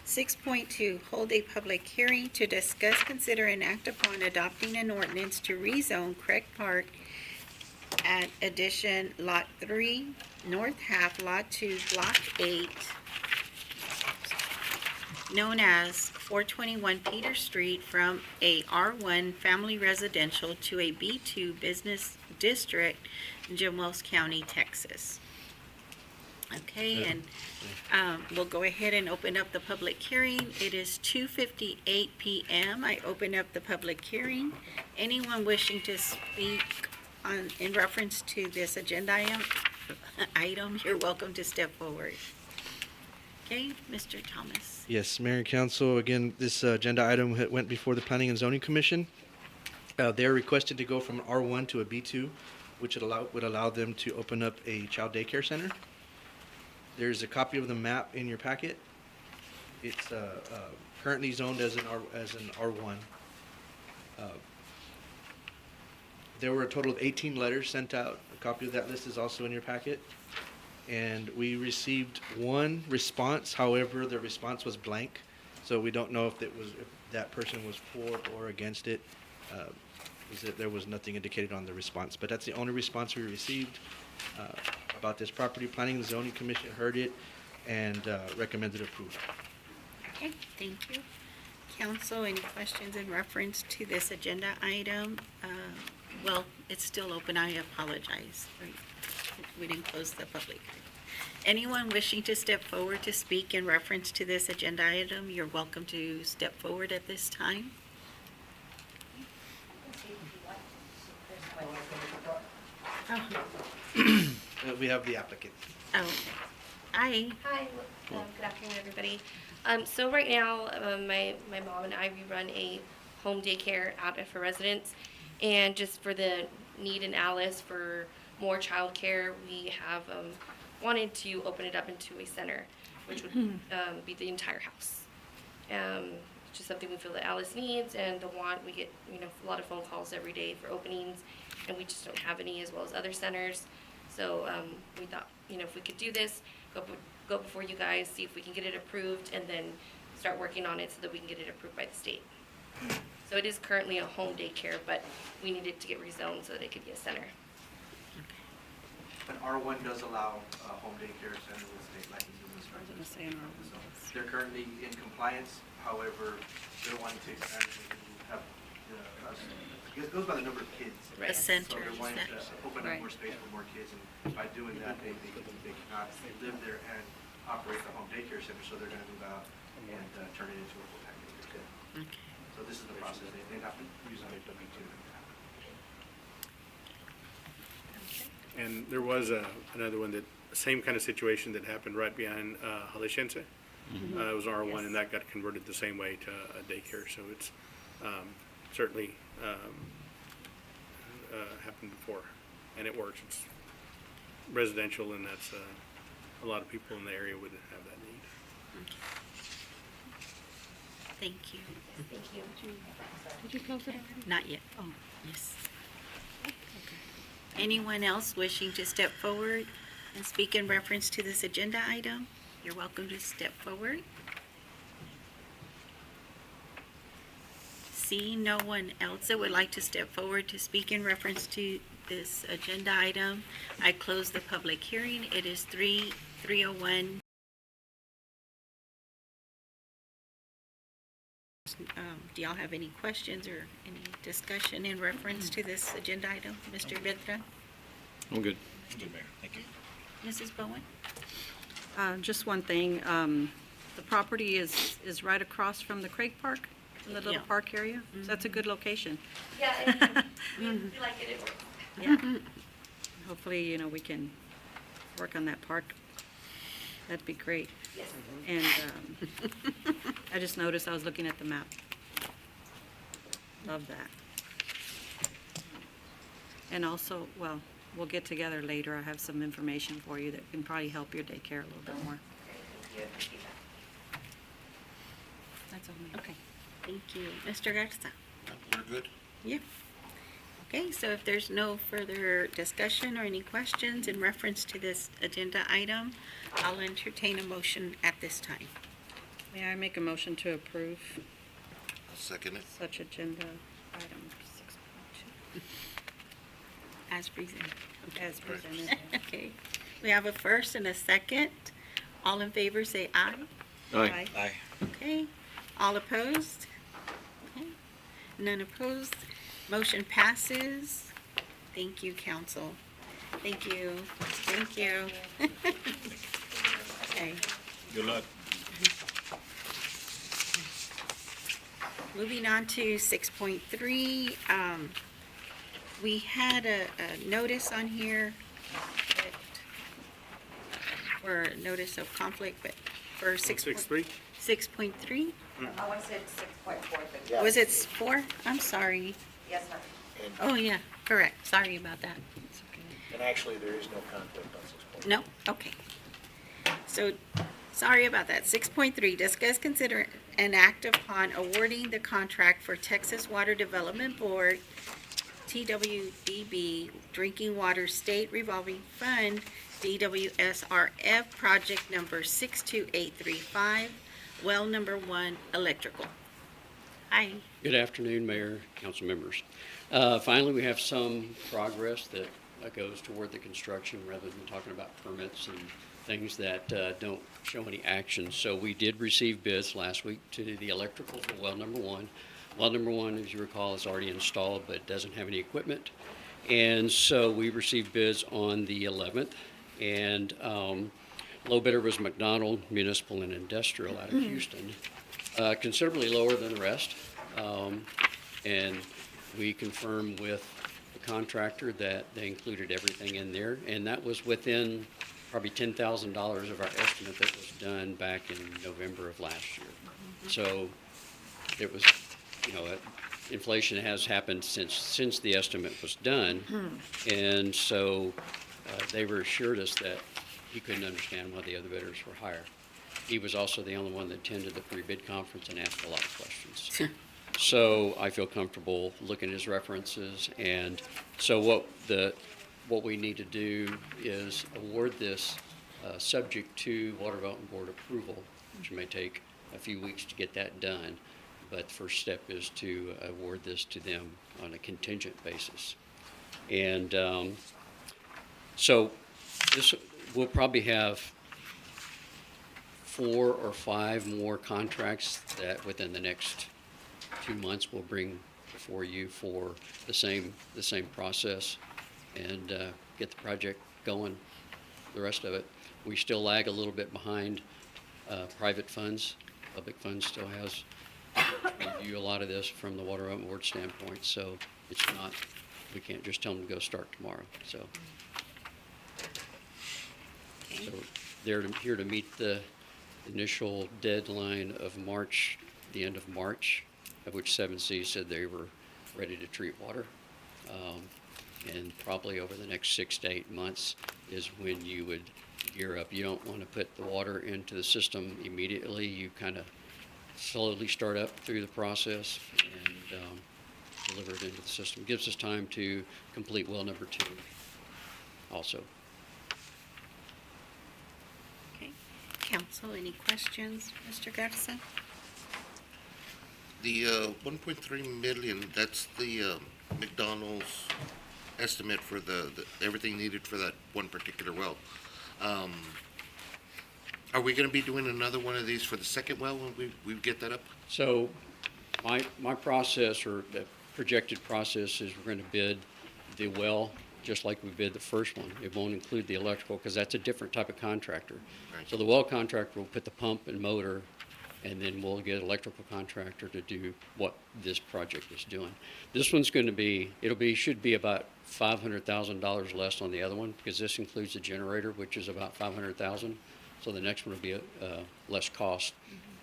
6.2, hold a public hearing to discuss, consider, and act upon adopting an ordinance to rezone Craig Park at addition Lot 3, North Half, Lot 2, Block 8, known as 421 Peter Street, from a R1 family residential to a B2 business district in Jim Wells County, Texas. Okay, and we'll go ahead and open up the public hearing. It is 2:58 p.m. I open up the public hearing. Anyone wishing to speak in reference to this agenda item, you're welcome to step forward. Okay, Mr. Thomas. Yes, Mayor and Council, again, this agenda item went before the Planning and Zoning Commission. They're requested to go from R1 to a B2, which would allow them to open up a child daycare center. There's a copy of the map in your packet. It's currently zoned as an R1. There were a total of 18 letters sent out. A copy of that list is also in your packet. And we received one response. However, the response was blank, so we don't know if that person was for or against it. There was nothing indicated on the response, but that's the only response we received about this property. Planning and Zoning Commission heard it and recommended approval. Okay, thank you. Council, any questions in reference to this agenda item? Well, it's still open. I apologize. We didn't close the public. Anyone wishing to step forward to speak in reference to this agenda item, you're welcome to step forward at this time. We have the applicant. Oh, hi. Hi, good afternoon, everybody. So right now, my mom and I, we run a home daycare out for residents. And just for the need in Alice for more childcare, we have wanted to open it up into a center, which would be the entire house. It's just something we feel that Alice needs and the want. We get, a lot of phone calls every day for openings, and we just don't have any, as well as other centers. So we thought, if we could do this, go before you guys, see if we can get it approved, and then start working on it so that we can get it approved by the state. So it is currently a home daycare, but we needed to get rezoned so that it could be a center. But R1 does allow home daycare center with state licenses and I was gonna say an R1. So they're currently in compliance. However, they're wanting to expand it to have it goes by the number of kids. A center. So they're wanting to open up Right. more space for more kids, and by doing that, they cannot live there and operate the home daycare center, so they're gonna move out and turn it into a full-time daycare. Okay. So this is the process. They have to use on W2. And there was another one same kind of situation that happened right behind Jalisciense. It was R1, Yes. and that got converted the same way to a daycare. So it's certainly happened before, and it works. It's residential, and that's a lot of people in the area would have that need. Thank you. Thank you. Did you close it already? Not yet. Oh, yes. Anyone else wishing to step forward and speak in reference to this agenda item? You're welcome to step forward. Seeing no one else that would like to step forward to speak in reference to this agenda item, I close the public hearing. It is 3:01. Do y'all have any questions or any discussion in reference to this agenda item? Mr. Vedra? I'm good. Good, Mayor. Thank you. Mrs. Bowen? Just one thing, the property is right across from the Craig Park, in the little Yeah. park area. So that's a good location. Yeah, and we like it. It works. Yeah. Hopefully, we can work on that park. That'd be great. Yes. And I just noticed, I was looking at the map. Love that. And also, well, we'll get together later. I have some information for you that can probably help your daycare a little bit more. Great, thank you. I appreciate that. That's all. Okay, thank you. Mr. Garza? We're good. Yep. Okay, so if there's no further discussion or any questions in reference to this agenda item, I'll entertain a motion at this time. May I make a motion to approve I'll second it. such agenda item 6.2 As presented. as presented? Okay, we have a first and a second. All in favor, say aye. Aye. Aye. Okay, all opposed? Okay, none opposed. Motion passes. Thank you, council. Thank you. Thank you. Okay, Good luck. moving on to 6.3. We had a notice on here for notice of conflict, but for 6.3? 6.3? Oh, I said 6.4, but Was it 4? I'm sorry. yes, ma'am. Oh, yeah, correct. Sorry about that. It's okay. And actually, there is no conflict on 6.3. No? Okay. So, sorry about that. 6.3, discuss, consider, an act upon awarding the contract for Texas Water Development Board, TWDB, Drinking Water State Revolving Fund, DWSRF, project number 62835, well number 1, electrical. Hi. Good afternoon, Mayor, council members. Finally, we have some progress that goes toward the construction rather than talking about permits and things that don't show any action. So we did receive bids last week to the electrical for well number 1. Well number 1, as you recall, is already installed but doesn't have any equipment. And so we received bids on the 11th. And low bidder was McDonald Municipal and Industrial out of Houston, considerably lower than the rest. And we confirmed with the contractor that they included everything in there, and that was within probably $10,000 of our estimate that was done back in November of last year. So it was, inflation has happened since the estimate was done, and so they were assured us that he couldn't understand why the other bidders were higher. He was also the only one that attended the pre-bid conference and asked a lot of questions. So I feel comfortable looking at his references, and so what we need to do is award this subject to Water Development Board approval, which may take a few weeks to get that done. But the first step is to award this to them on a contingent basis. And so this, we'll probably have 4 or 5 more contracts that within the next 2 months we'll bring before you for the same process and get the project going. The rest of it, we still lag a little bit behind private funds. Public funds still has review a lot of this from the Water Development Board standpoint, so it's not, we can't just tell them to go start tomorrow. So they're here to meet the initial deadline of March, the end of March, of which 7C said they were ready to treat water. And probably over the next 6 to 8 months is when you would gear up. You don't want to put the water into the system immediately. You kind of slowly start up through the process and deliver it into the system. Gives us time to complete well number 2 also. Okay. Council, any questions, Mr. Garza? The 1.3 million, that's the McDonald's estimate for the everything needed for that one particular well. Are we gonna be doing another one of these for the second well when we get that up? So my process, or the projected process, is we're going to bid the well just like we bid the first one. It won't include the electrical because that's a different type of contractor. Right. So the well contractor will put the pump and motor, and then we'll get an electrical contractor to do what this project is doing. This one's going to be, should be about $500,000 less on the other one because this includes the generator, which is about $500,000. So the next one will be less cost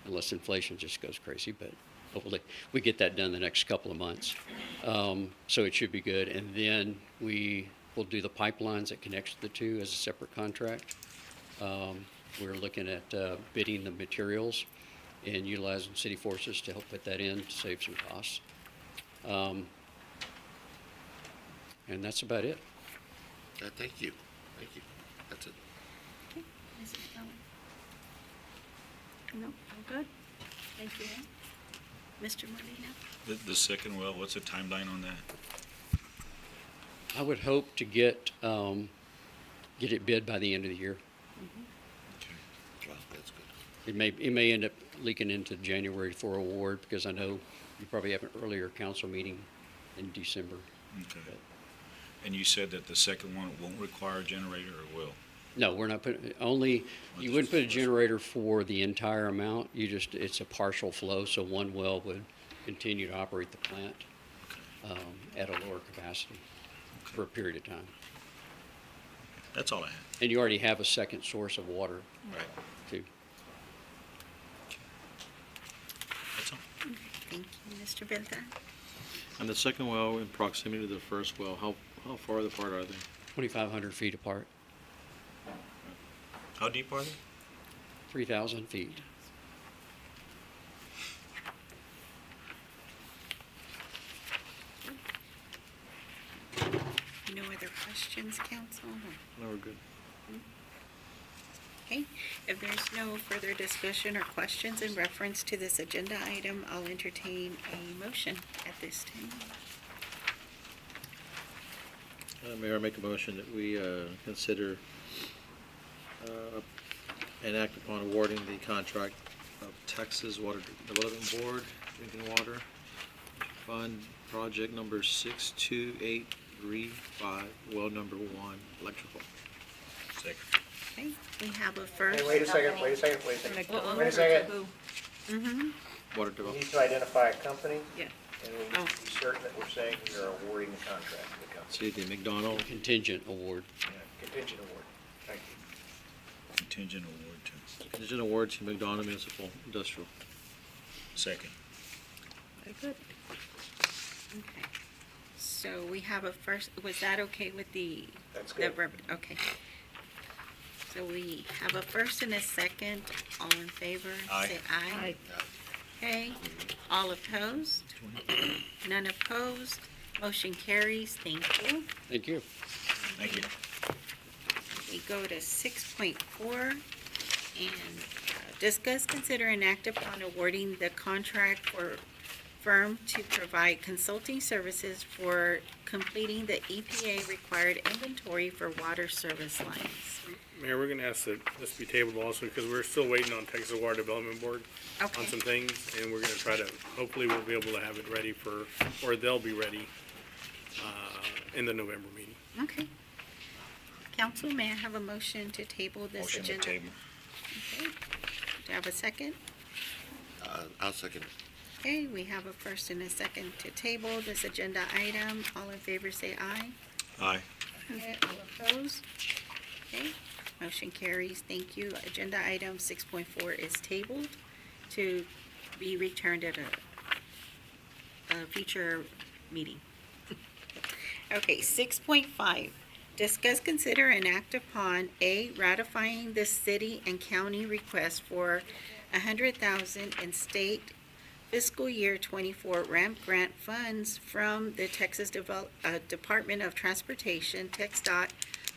unless inflation just goes crazy, but hopefully we get that done the next couple of months. So it should be good. And then we will do the pipelines that connects the two as a separate contract. We're looking at bidding the materials and utilizing city forces to help put that in to save some costs. And that's about it. Thank you. Thank you. That's it. Mrs. Miller? No, all good? Thank you. Mr. Molina? The second well, what's the timeline on that? I would hope to get it bid by the end of the year. Well, that's good. It may end up leaking into January for award, because I know you probably have an earlier council meeting in December. Okay. And you said that the second one won't require a generator, or will? No, we're not putting, you wouldn't put a generator for the entire amount. It's a partial flow, so one well would continue to operate the plant at a lower capacity for a period of time. That's all I had. And you already have a second source of water, Right. too. That's all. Thank you, Mr. Beltran. And the second well in proximity to the first well, how far apart are they? 2,500 feet apart, How deep are they? 3,000 feet. No other questions, council? No, we're good. Okay, if there's no further discussion or questions in reference to this agenda item, I'll entertain a motion at this time. Mayor, I make a motion that we consider and act upon awarding the contract of Texas Water Development Board, Drinking Water Fund, project number 62835, well number 1, electrical. Second. Okay, we have a first. Hey, wait a second. Uh-oh. Wait a second. Uh-oh. Wait a second. Mm-hmm, Water Development. We need to identify a company. yeah. And we need to be certain that we're saying we are awarding the contract to the company. See, the McDonald, Contingent award. Yeah, contingent award. Thank you. Contingent award to. contingent award to McDonald Municipal Industrial. Second. Very good. Okay, so we have a first, was that okay with the? That's the good. Okay. So we have a first and a second, all in favor? Aye. Say aye. Okay, all opposed? None opposed? Motion carries, thank you. Thank you. Thank you. We go to 6.4 and discuss, consider, and act upon awarding the contract for firm to provide consulting services for completing the EPA-required inventory for water service lines. Mayor, we're gonna ask that this be tabled also, because we're still waiting on Texas Water Development Board on Okay, some things, and we're gonna try to, hopefully we'll be able to have it ready or they'll be ready, in the November meeting. okay. Council, may I have a motion to table this Motion to agenda? table. Okay. Do I have a second? I'll second it. Okay, we have a first and a second to table this agenda item. All in favor, say aye. Aye. Okay, all opposed? Okay, motion carries. Thank you. Agenda item 6.4 is tabled to be returned at a future meeting. Okay, 6.5, discuss, consider, and act upon A, ratifying the city and county request for $100,000 in state fiscal year 24 ramp grant funds from the Texas Department of Transportation, TxDOT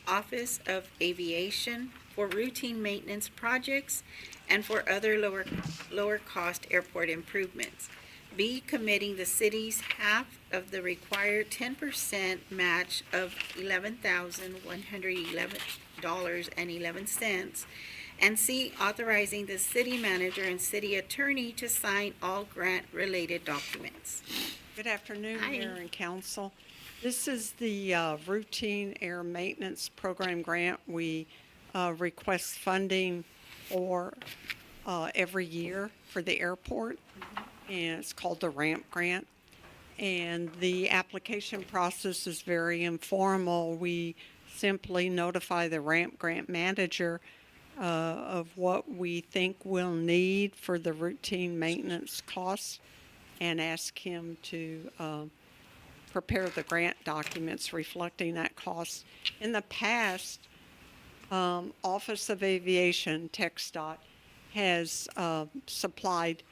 Office of Aviation for routine maintenance projects and for other lower cost airport improvements. B, committing the city's half of the required 10% match of $11,111.11. And C, authorizing the city manager and city attorney to sign all grant-related documents. Good afternoon, Hi. Mayor and Council. This is the routine air maintenance program grant. We request funding for every year for the airport, and it's called the RAMP grant. And the application process is very informal. We simply notify the RAMP grant manager of what we think we'll need for the routine maintenance costs and ask him to prepare the grant documents reflecting that cost. In the past, Office of Aviation, TxDOT, has supplied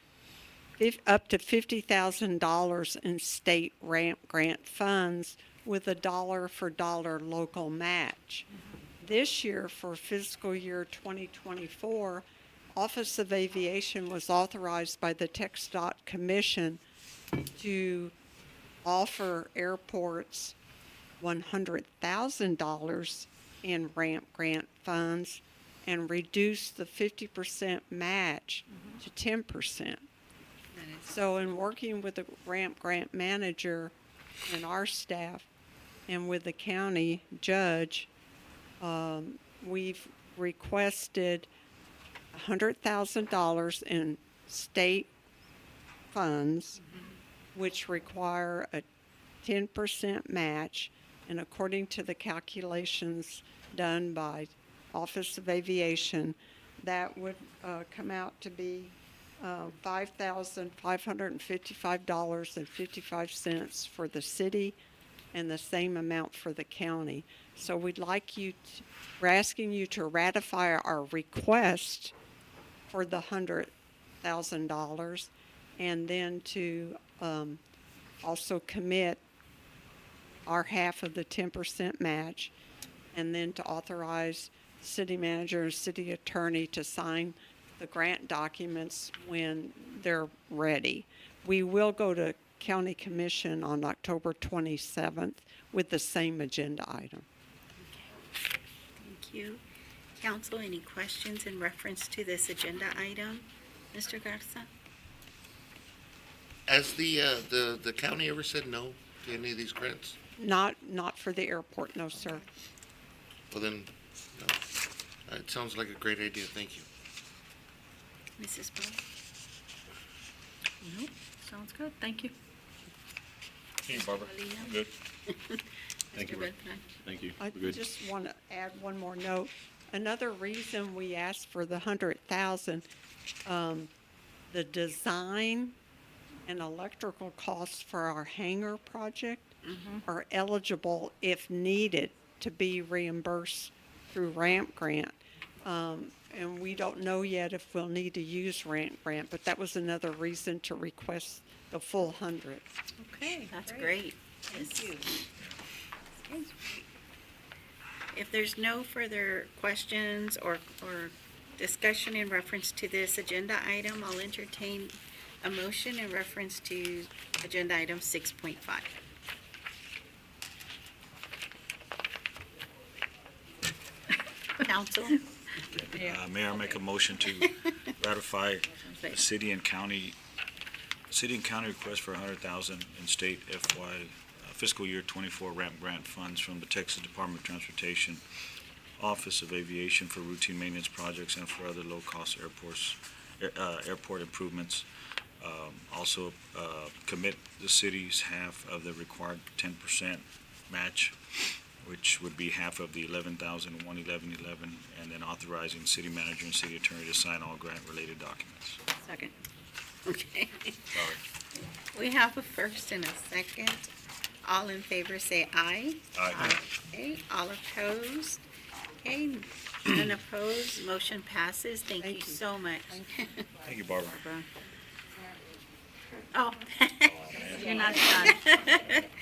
up to $50,000 in state ramp grant funds with a dollar-for-dollar local match. This year, for fiscal year 2024, Office of Aviation was authorized by the TxDOT Commission to offer airports $100,000 in ramp grant funds and reduce the 50% match to 10%. So in working with the ramp grant manager and our staff and with the county judge, we've requested $100,000 in state funds, which require a 10% match, and according to the calculations done by Office of Aviation, that would come out to be $5,555.55 for the city and the same amount for the county. So we're asking you to ratify our request for the $100,000 and then to also commit our half of the 10% match, and then to authorize city manager and city attorney to sign the grant documents when they're ready. We will go to county commission on October 27th with the same agenda item. Thank you. Council, any questions in reference to this agenda item? Mr. Garza? Has the county ever said no to any of these grants? Not for the airport, no, sir. Well then, no. It sounds like a great idea, thank you. Mrs. Bo? Nope, sounds good, thank you. Hey, Barbara. Molina? I'm good. Thank you. Mr. Redpath? Thank you. I We're good. just want to add one more note. Another reason we asked for the 100,000, the design and electrical costs for our hangar project are eligible, if needed, to be reimbursed through ramp grant. And we don't know yet if we'll need to use ramp grant, but that was another reason to request the full 100. Okay, that's great. Thank you. If there's no further questions or discussion in reference to this agenda item, I'll entertain a motion in reference to agenda item 6.5. Council? Mayor, I make a motion to ratify the city and county request for $100,000 in state FY fiscal year 24 ramp grant funds from the Texas Department of Transportation, Office of Aviation for routine maintenance projects and for other low-cost airport improvements. Also, commit the city's half of the required 10% match, which would be half of the $11,111.11, and then authorizing city manager and city attorney to sign all grant-related documents. Second. Okay. Sorry. We have a first and a second. All in favor say aye. Aye. Okay, all opposed? Okay, none opposed, motion passes. Thank you so much. Thank you, Barbara. Oh. You're not done.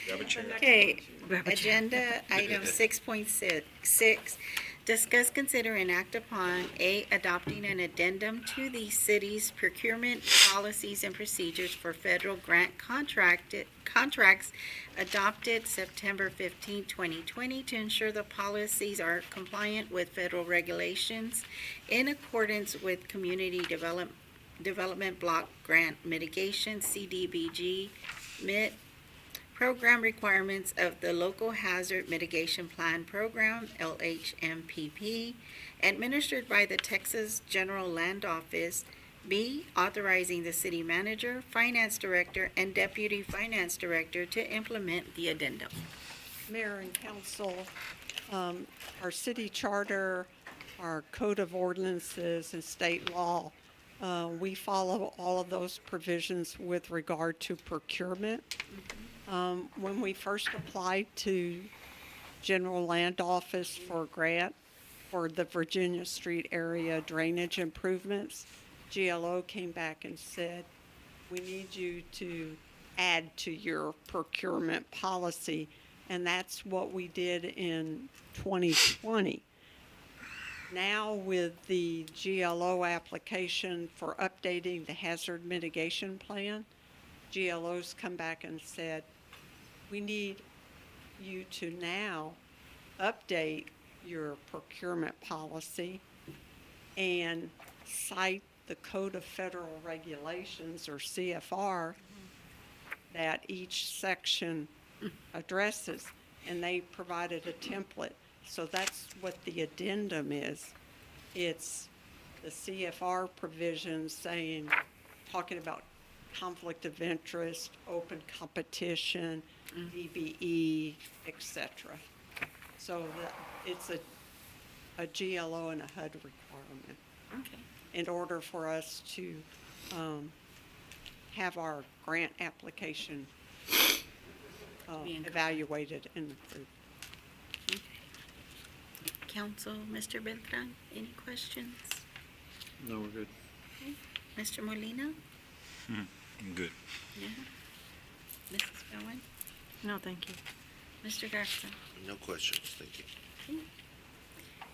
You have a chair. Okay, agenda item 6.6, discuss, consider, and act upon, A, adopting an addendum to the city's procurement policies and procedures for federal grant contracts adopted September 15, 2020, to ensure the policies are compliant with federal regulations in accordance with Community Development Block Grant Mitigation, CDBG, MIT, program requirements of the Local Hazard Mitigation Plan Program, LHMPP, administered by the Texas General Land Office. B, authorizing the city manager, finance director, and deputy finance director to implement the addendum. Mayor and council, our city charter, our code of ordinances and state law, we follow all of those provisions with regard to procurement. When we first applied to General Land Office for a grant for the Virginia Street area drainage improvements, GLO came back and said, we need you to add to your procurement policy and that's what we did in 2020. Now with the GLO application for updating the hazard mitigation plan, GLO's come back and said, we need you to now update your procurement policy and cite the Code of Federal Regulations, or CFR, that each section addresses, and they provided a template. So that's what the addendum is. It's the CFR provisions saying, talking about conflict of interest, open competition, DBE, et cetera. So it's a GLO and a HUD requirement Okay. in order for us to have our grant application evaluated and approved. Council, Mr. Beltran, any questions? No, we're good. Mr. Molina? I'm good. Yeah. Mrs. Bowen? No, thank you. Mr. Garza? No questions, thank you.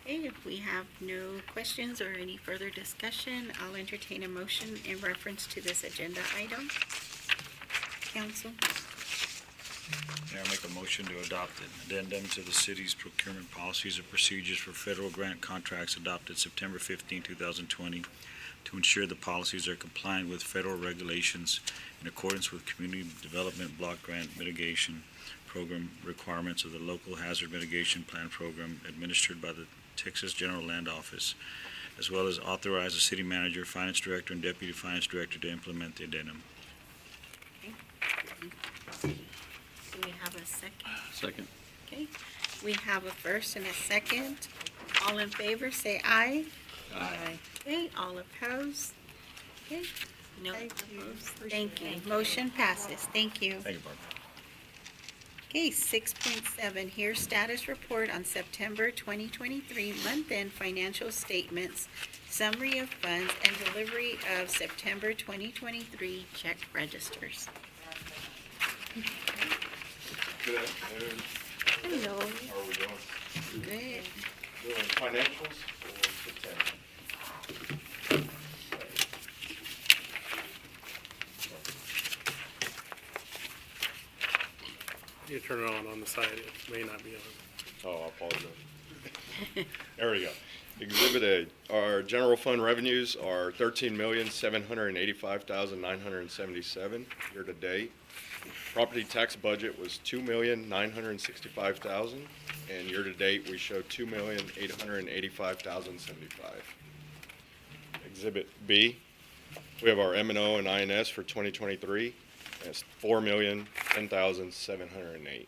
Okay, if we have no questions or any further discussion, I'll entertain a motion in reference to this agenda item. Council? Mayor, make a motion to adopt an addendum to the city's procurement policies and procedures for federal grant contracts adopted September 15, 2020, to ensure the policies are compliant with federal regulations in accordance with Community Development Block Grant Mitigation Program requirements of the Local Hazard Mitigation Plan Program administered by the Texas General Land Office, as well as authorize the city manager, finance director, and deputy finance director to implement the addendum. Do we have a second? Second. Okay, we have a first and a second. All in favor, say aye. Aye. Okay, all opposed? Okay, no Thank you. opposed. Appreciate Thank you. it. Motion passes. Thank you. Thank you, Barbara. Okay, 6.7, here status report on September 2023 month-end financial statements, summary of funds, and delivery of September 2023 check registers. Good afternoon. Hello. How are we doing? Good. Doing financials for September. You turn it on the side, it may not be on. Oh, I apologize. There we go. Exhibit A, our general fund revenues are $13,785,977 year to date. Property tax budget was $2,965,000, and year to date, we show $2,885,075. Exhibit B, we have our M&O and INS for 2023. That's $4,010,708.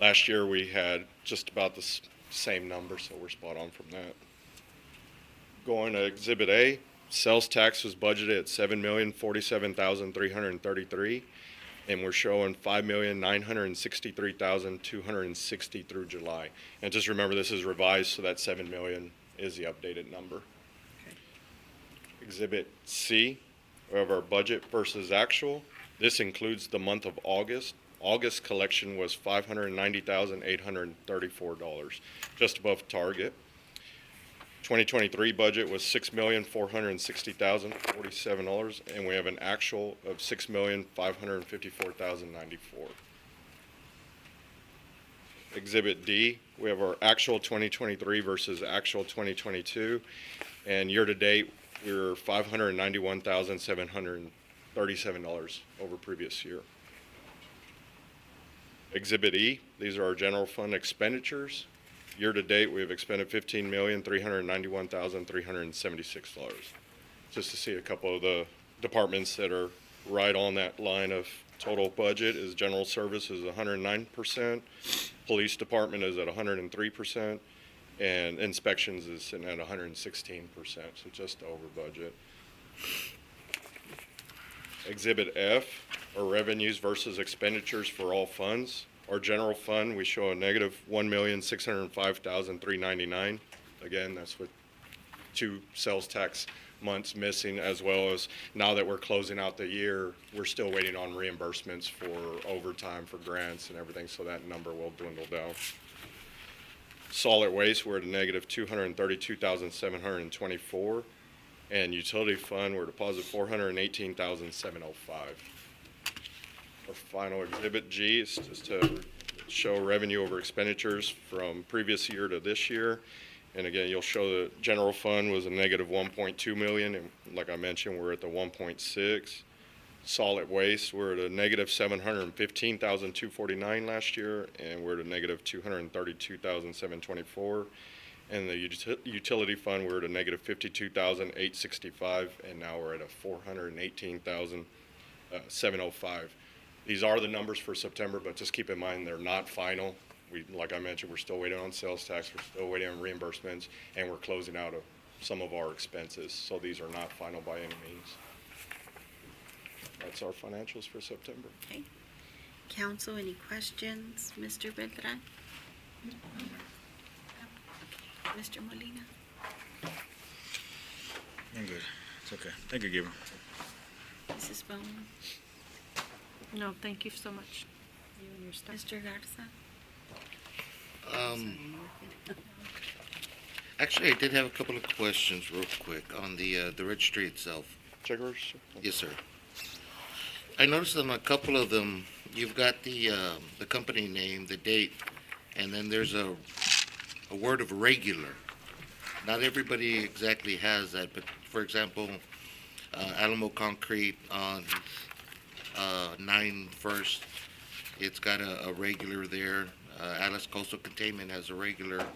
Last year, we had just about the same number, so we're spot on from that. Going to Exhibit A, sales tax was budgeted at $7,047,333, and we're showing $5,963,260 through July. And just remember, this is revised, so that $7 million is the updated number. Exhibit C, we have our budget versus actual. This includes the month of August. August collection was $590,834, just above target. 2023 budget was $6,460,047, and we have an actual of $6,554,094. Exhibit D, we have our actual 2023 versus actual 2022, and year-to-date, we're $591,737 over previous year. Exhibit E, these are our general fund expenditures. Year-to-date, we have expended $15,391,376. Just to see a couple of the departments that are right on that line of total budget is general service is 109%, police department is at 103%, and inspections is sitting at 116%, so just over budget. Exhibit F, are revenues versus expenditures for all funds. Our general fund, we show a negative $1,605,399. Again, that's with 2023 budget was $6,460,333. And inspections is sitting at 116%, so just over budget. Exhibit G, our revenues versus expenditures for all funds. Our general fund, we show a negative $1,605,399. Again, that's with 2 sales tax months missing, as well as now that we're closing out the year, we're still waiting on reimbursements for overtime, for grants and everything, so that number will dwindle down. Solid waste, we're at a negative 232,724, and utility fund, we're deposit 418,705. Our final exhibit G is just to show revenue over expenditures from previous year to this year. And again, you'll show the general fund was a negative 1.2 million, and like I mentioned, we're at the 1.6. Solid waste, we're at a negative 715,249 last year, and we're at a negative 232,724. And the utility fund, we're at a negative 52,865, and now we're at a 418,705. These are the numbers for September, but just keep in mind they're not final. Like I mentioned, we're still waiting on sales tax, we're still waiting on reimbursements, and we're closing out of some of our expenses. So these are not final by any means. That's our financials for September. Okay. Council, any questions? Mr. Beltran? Mr. Molina? I'm good. It's okay. Thank you, Gabriel. Mrs. Bowman? No, thank you so much. You and your staff. Mr. Garza? Actually, I did have a couple of questions real quick on the registry itself. Check register? Yes, sir. I noticed on a couple of them, you've got the company name, the date, and then there's a word of regular. Not everybody exactly has that, but for example, Alamo Concrete on 9/1, it's got a regular there. Alice Coastal Containment has a regular.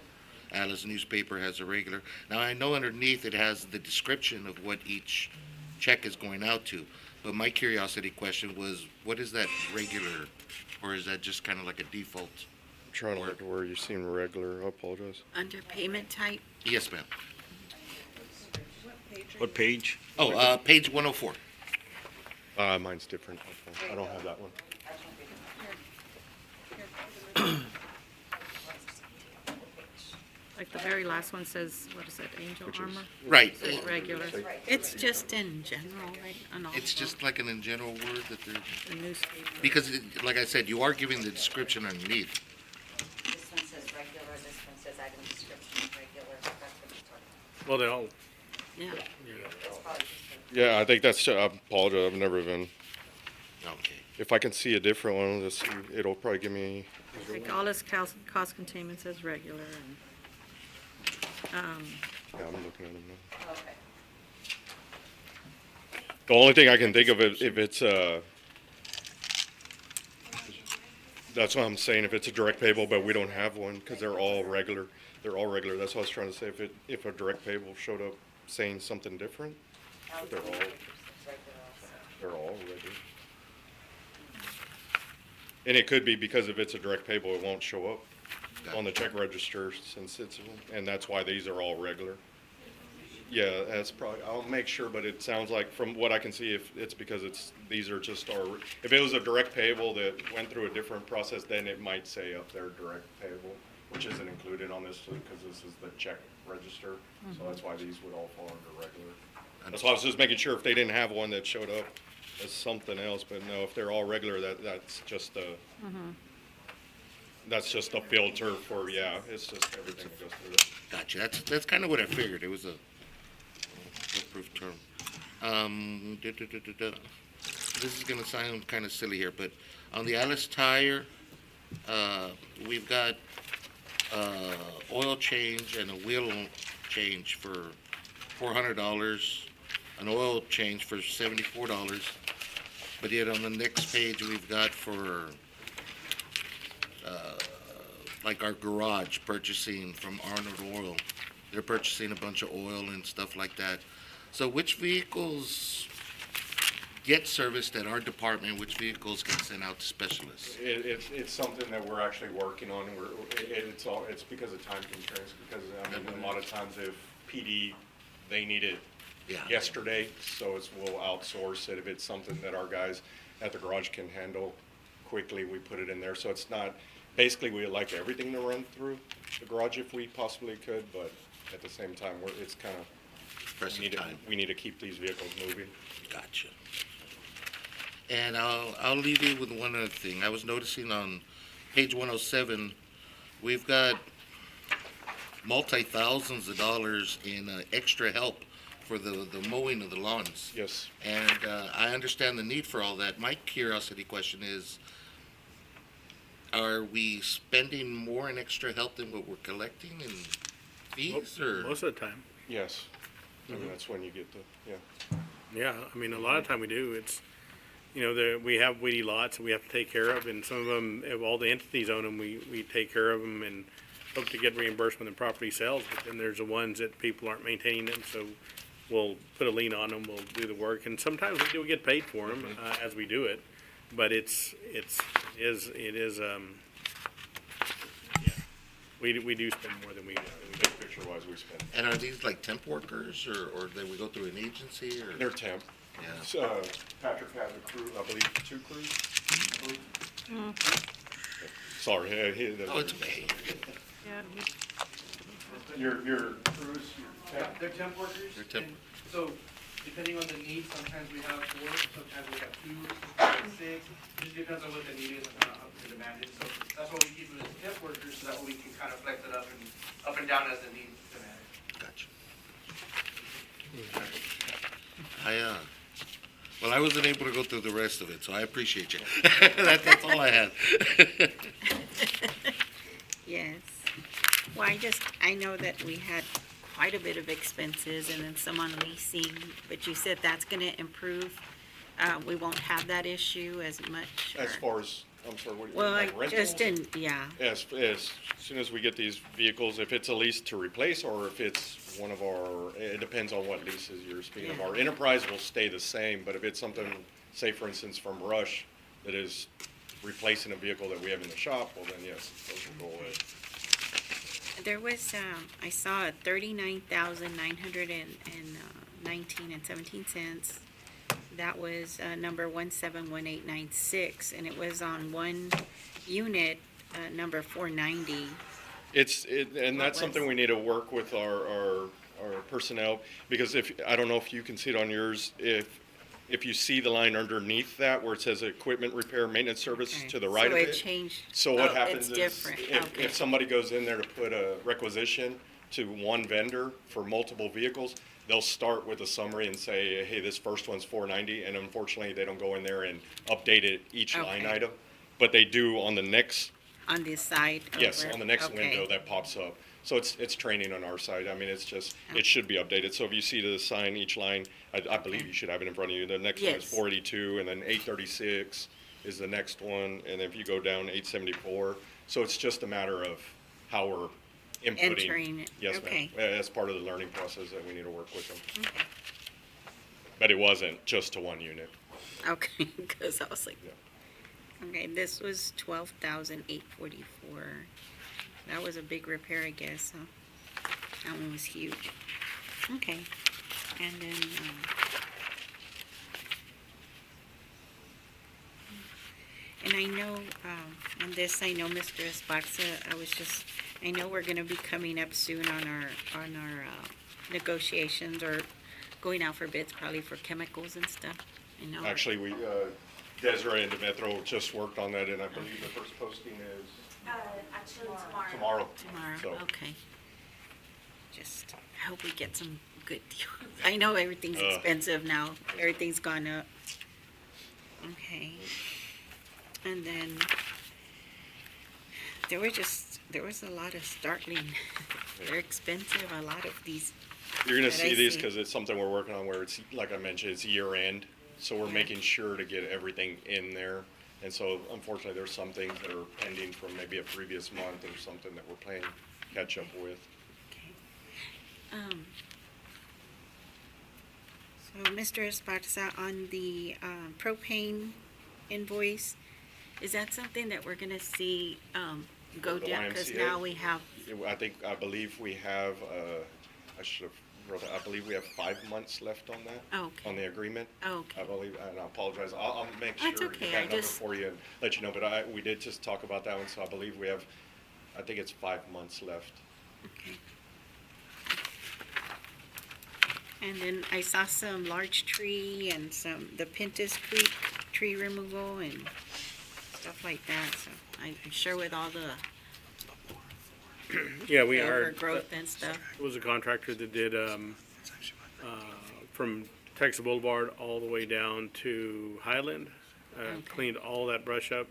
Alice Newspaper has a regular. Now, I know underneath it has the description of what each check is going out to, but my curiosity question was, what is that regular, or is that just kind of like a default? I'm trying to look at where you've seen regular. I apologize. Under payment type? Yes, ma'am. What page? Oh, page 104. Mine's different. I don't have that one. Like the very last one says, what is it, Angel Armor? Right. It's regular. It's just in general, right? On all It's of them. just like an in general word that they're, The newspaper. because like I said, you are giving the description underneath. This one says regular, this one says item description, regular, that's what it's talking Well, they all, Yeah. about. It's probably just Yeah, I think that's, I apologize. I've never been, Okay. if I can see a different one, it'll probably give me, Like all this cost containment says regular and, yeah, I'm looking at them now. a, okay. The only thing I can think of is if it's that's what I'm saying, if it's a direct payable, but we don't have one, because they're all regular. They're all regular. That's what I was trying to say. If a direct payable showed up saying something different, but they're all regular. And it could be because if it's a direct payable, it won't show up on the check register since and that's why these are all regular. Yeah, that's probably, I'll make sure, but it sounds like from what I can see, if it's because these are just if it was a direct payable that went through a different process, then it might say up there direct payable, which isn't included on this because this is the check register. So that's why these would all fall under regular. That's why I was just making sure if they didn't have one that showed up as something else, but no, if they're all regular, that's just a, that's just a filter for, yeah, it's just everything that goes through it. Gotcha. That's kind of what I figured. It was a proof term. This is gonna sound kind of silly here, but on the Alice Tire, we've got oil change and a wheel change for $400, an oil change for $74, but yet on the next page we've got for like our garage purchasing from Arnold Oil. They're purchasing a bunch of oil and stuff like that. So which vehicles get serviced at our department, which vehicles get sent out to specialists? It's something that we're actually working on, and it's because of time constraints, because, I mean, a lot of times if PD, they need it yesterday, so we'll outsource it. If it's something that our guys at the garage can handle quickly, we put it in there, so it's not, basically, we would like everything to run through the garage if we possibly could, but at the same time, it's kind of pressing time. We need to keep these vehicles moving. Gotcha. And I'll leave you with one other thing. I was noticing on page 107, we've got multi-thousands of dollars in extra help for the mowing of the lawns. Yes. And I understand the need for all that. My curiosity question is, are we spending more in extra help than what we're collecting in fees, or? Most of the time. Yes. I mean, that's when you get the, yeah. Yeah, I mean, a lot of time we do. It's, we have weedy lots that we have to take care of, and some of them, if all the entities own them, we take care of them and hope to get reimbursement when the property sells. But then there's the ones that people aren't maintaining them, so we'll put a lien on them, we'll do the work, and sometimes we do get paid for them as we do it. But it is we do spend more than we Big picture wise, we spend. And are these like temp workers, or do we go through an agency, or? They're temp. Yeah. So, Patrick has a crew, I believe, 2 crews. I believe. Sorry. Oh, it's okay. Your crews, temp. They're temp workers. They're temp. and So depending on the need, sometimes we have 4, sometimes we have 2, sometimes 6. Just depends on what the need is and how the demand is. So that's why we keep them as temp workers, so that way we can kind of flex it up and down as the need demands. Gotcha. Well, I wasn't able to go through the rest of it, so I appreciate you. That's all I had. Yes. Well, I know that we had quite a bit of expenses and then some on leasing, but you said that's gonna improve. We won't have that issue as much. As or- far as, I'm sorry, what do you Well, mean, like just rentals? yeah. As soon as we get these vehicles, if it's a lease to replace or if it's one of our, it depends on what leases you're speaking of. Yeah. Our enterprise will stay the same, but if it's something, say for instance from Rush, that is replacing a vehicle that we have in the shop, well then yes, those will go away. There was, I saw a 39,919 and 17 cents. That was, number 171896, and it was on one unit, number 490. And that's something we need to work with our personnel, because I don't know if you can see it on yours, if you see the line underneath that where it says equipment repair maintenance service Okay. to the right of it. So it changed. So what Oh, happens it's is, different. Okay. if somebody goes in there to put a requisition to one vendor for multiple vehicles, they'll start with a summary and say, hey, this first one's 490, and unfortunately, they don't go in there and update it, each line Okay. item. But they do on the next, On this side? yes, over? on the next Okay. window that pops up. So it's training on our side. I mean, it's just, it should be updated. So if you see the sign, each line, I believe you should have it in front of you. The next one is Yes. 482, and then 836 is the next one. And if you go down 874, so it's just a matter of how we're inputting. Entering it. Yes, Okay. ma'am. That's part of the learning process that we need to work with them. Okay. But it wasn't just to one unit. Okay, because I was like, Yeah. okay, this was 12,844. That was a big repair, I guess, huh? That one was huge. Okay, and then, and I know, on this, I know Mr. Esparza, I know we're gonna be coming up soon on our negotiations or going out for bids, probably for chemicals and stuff. I know. Actually, Desiree and Demetro just worked on that, and I believe the first posting is Actually, tomorrow. Tomorrow, So- okay. Just, I hope we get some good deals. I know everything's Uh. expensive now. Everything's gone up. Okay. And then, there was a lot of startling, they're expensive, a lot of these. You're gonna that I see these see. because it's something we're working on where it's, like I mentioned, it's year end. So we're making sure to get everything in there. And so unfortunately, there's some things that are pending from maybe a previous month or something that we're playing catch up with. So, Mr. Esparza, on the propane invoice, is that something that we're gonna see, go The down? Because YMCA? now we have, I believe we have, I should have wrote that, I believe we have 5 months left on that. Oh, okay. On the agreement. Okay. I believe, and I apologize, I'll make sure That's to okay, get I that number just- for you and let you know, but we did just talk about that one, so I believe we have, I think it's 5 months left. okay. And then I saw some large tree and the Pintus Creek tree removal and stuff like that, so I'm sure with all the Yeah, we are. overgrowth and stuff. It was a contractor that did, from Texas Boulevard all the way down to Highland. Cleaned all that brush up.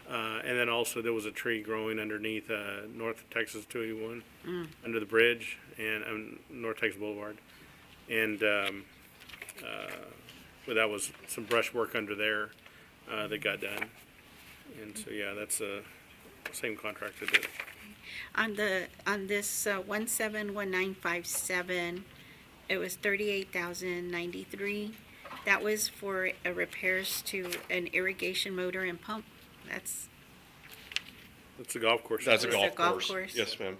And then also there was a tree growing underneath, North Texas 281, under the bridge and, North Texas Boulevard. And, but that was some brush work under there, that got done. And so, yeah, that's the same contractor that. On this 171957, it was 38,093. That was for repairs to an irrigation motor and pump. That's That's a golf course. That's a It's a golf golf course. course? Yes, ma'am.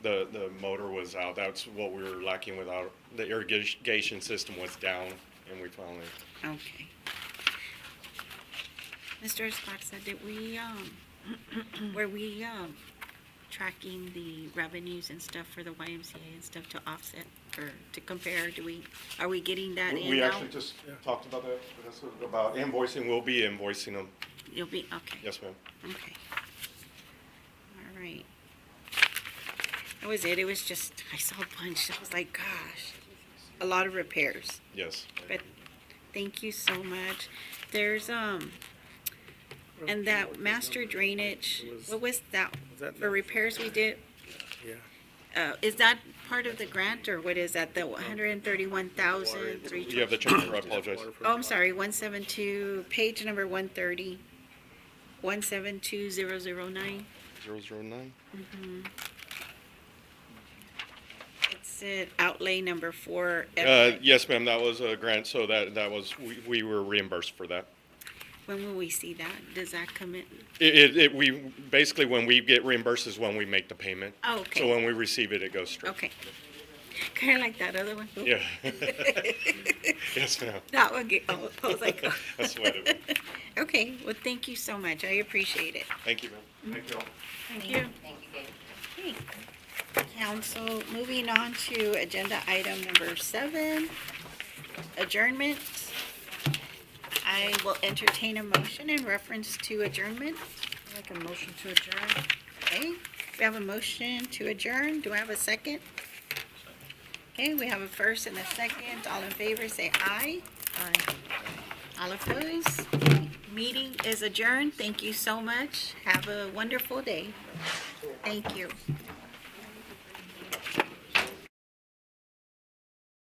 The motor was out. That's what we were lacking without, the irrigation system was down, and we finally, okay. Mr. Esparza, did we were we tracking the revenues and stuff for the YMCA and stuff to offset or to compare? Are we getting that in we now? actually just talked about that. That's about invoicing. We'll be invoicing them. You'll be okay. Yes, ma'am. Okay. All right. That was it. It was just, I saw a bunch. I was like, gosh, a lot of repairs. Yes. But thank you so much. There's, and that master drainage, what was that? For repairs we did? Yeah. Is that part of the grant or what is that? The 131,000? You have the check number, I apologize. Oh, I'm sorry, 172, page number 130, 172009. 009? It's outlay number 4. Yes, ma'am, that was a grant, so that was, we were reimbursed for that. When will we see that? Does that come in? We, basically, when we get reimbursed is when we make the payment. Oh, okay. So when we receive it, it goes straight. Okay. Kind of like that other one. Yeah. Yes, ma'am. That one, I was like, oh. That's what it was. Okay, well, thank you so much. I appreciate it. Thank you, ma'am. Thank you all. Thank you. Okay. Council, moving on to agenda item number 7, adjournment. I will entertain a motion in reference to adjournment. Make a motion to adjourn. Okay, we have a motion to adjourn. Do I have a second? Okay, we have a first and a second. All in favor, say aye. Aye. All opposed? Meeting is adjourned. Thank you so much. Have a wonderful day. Thank you.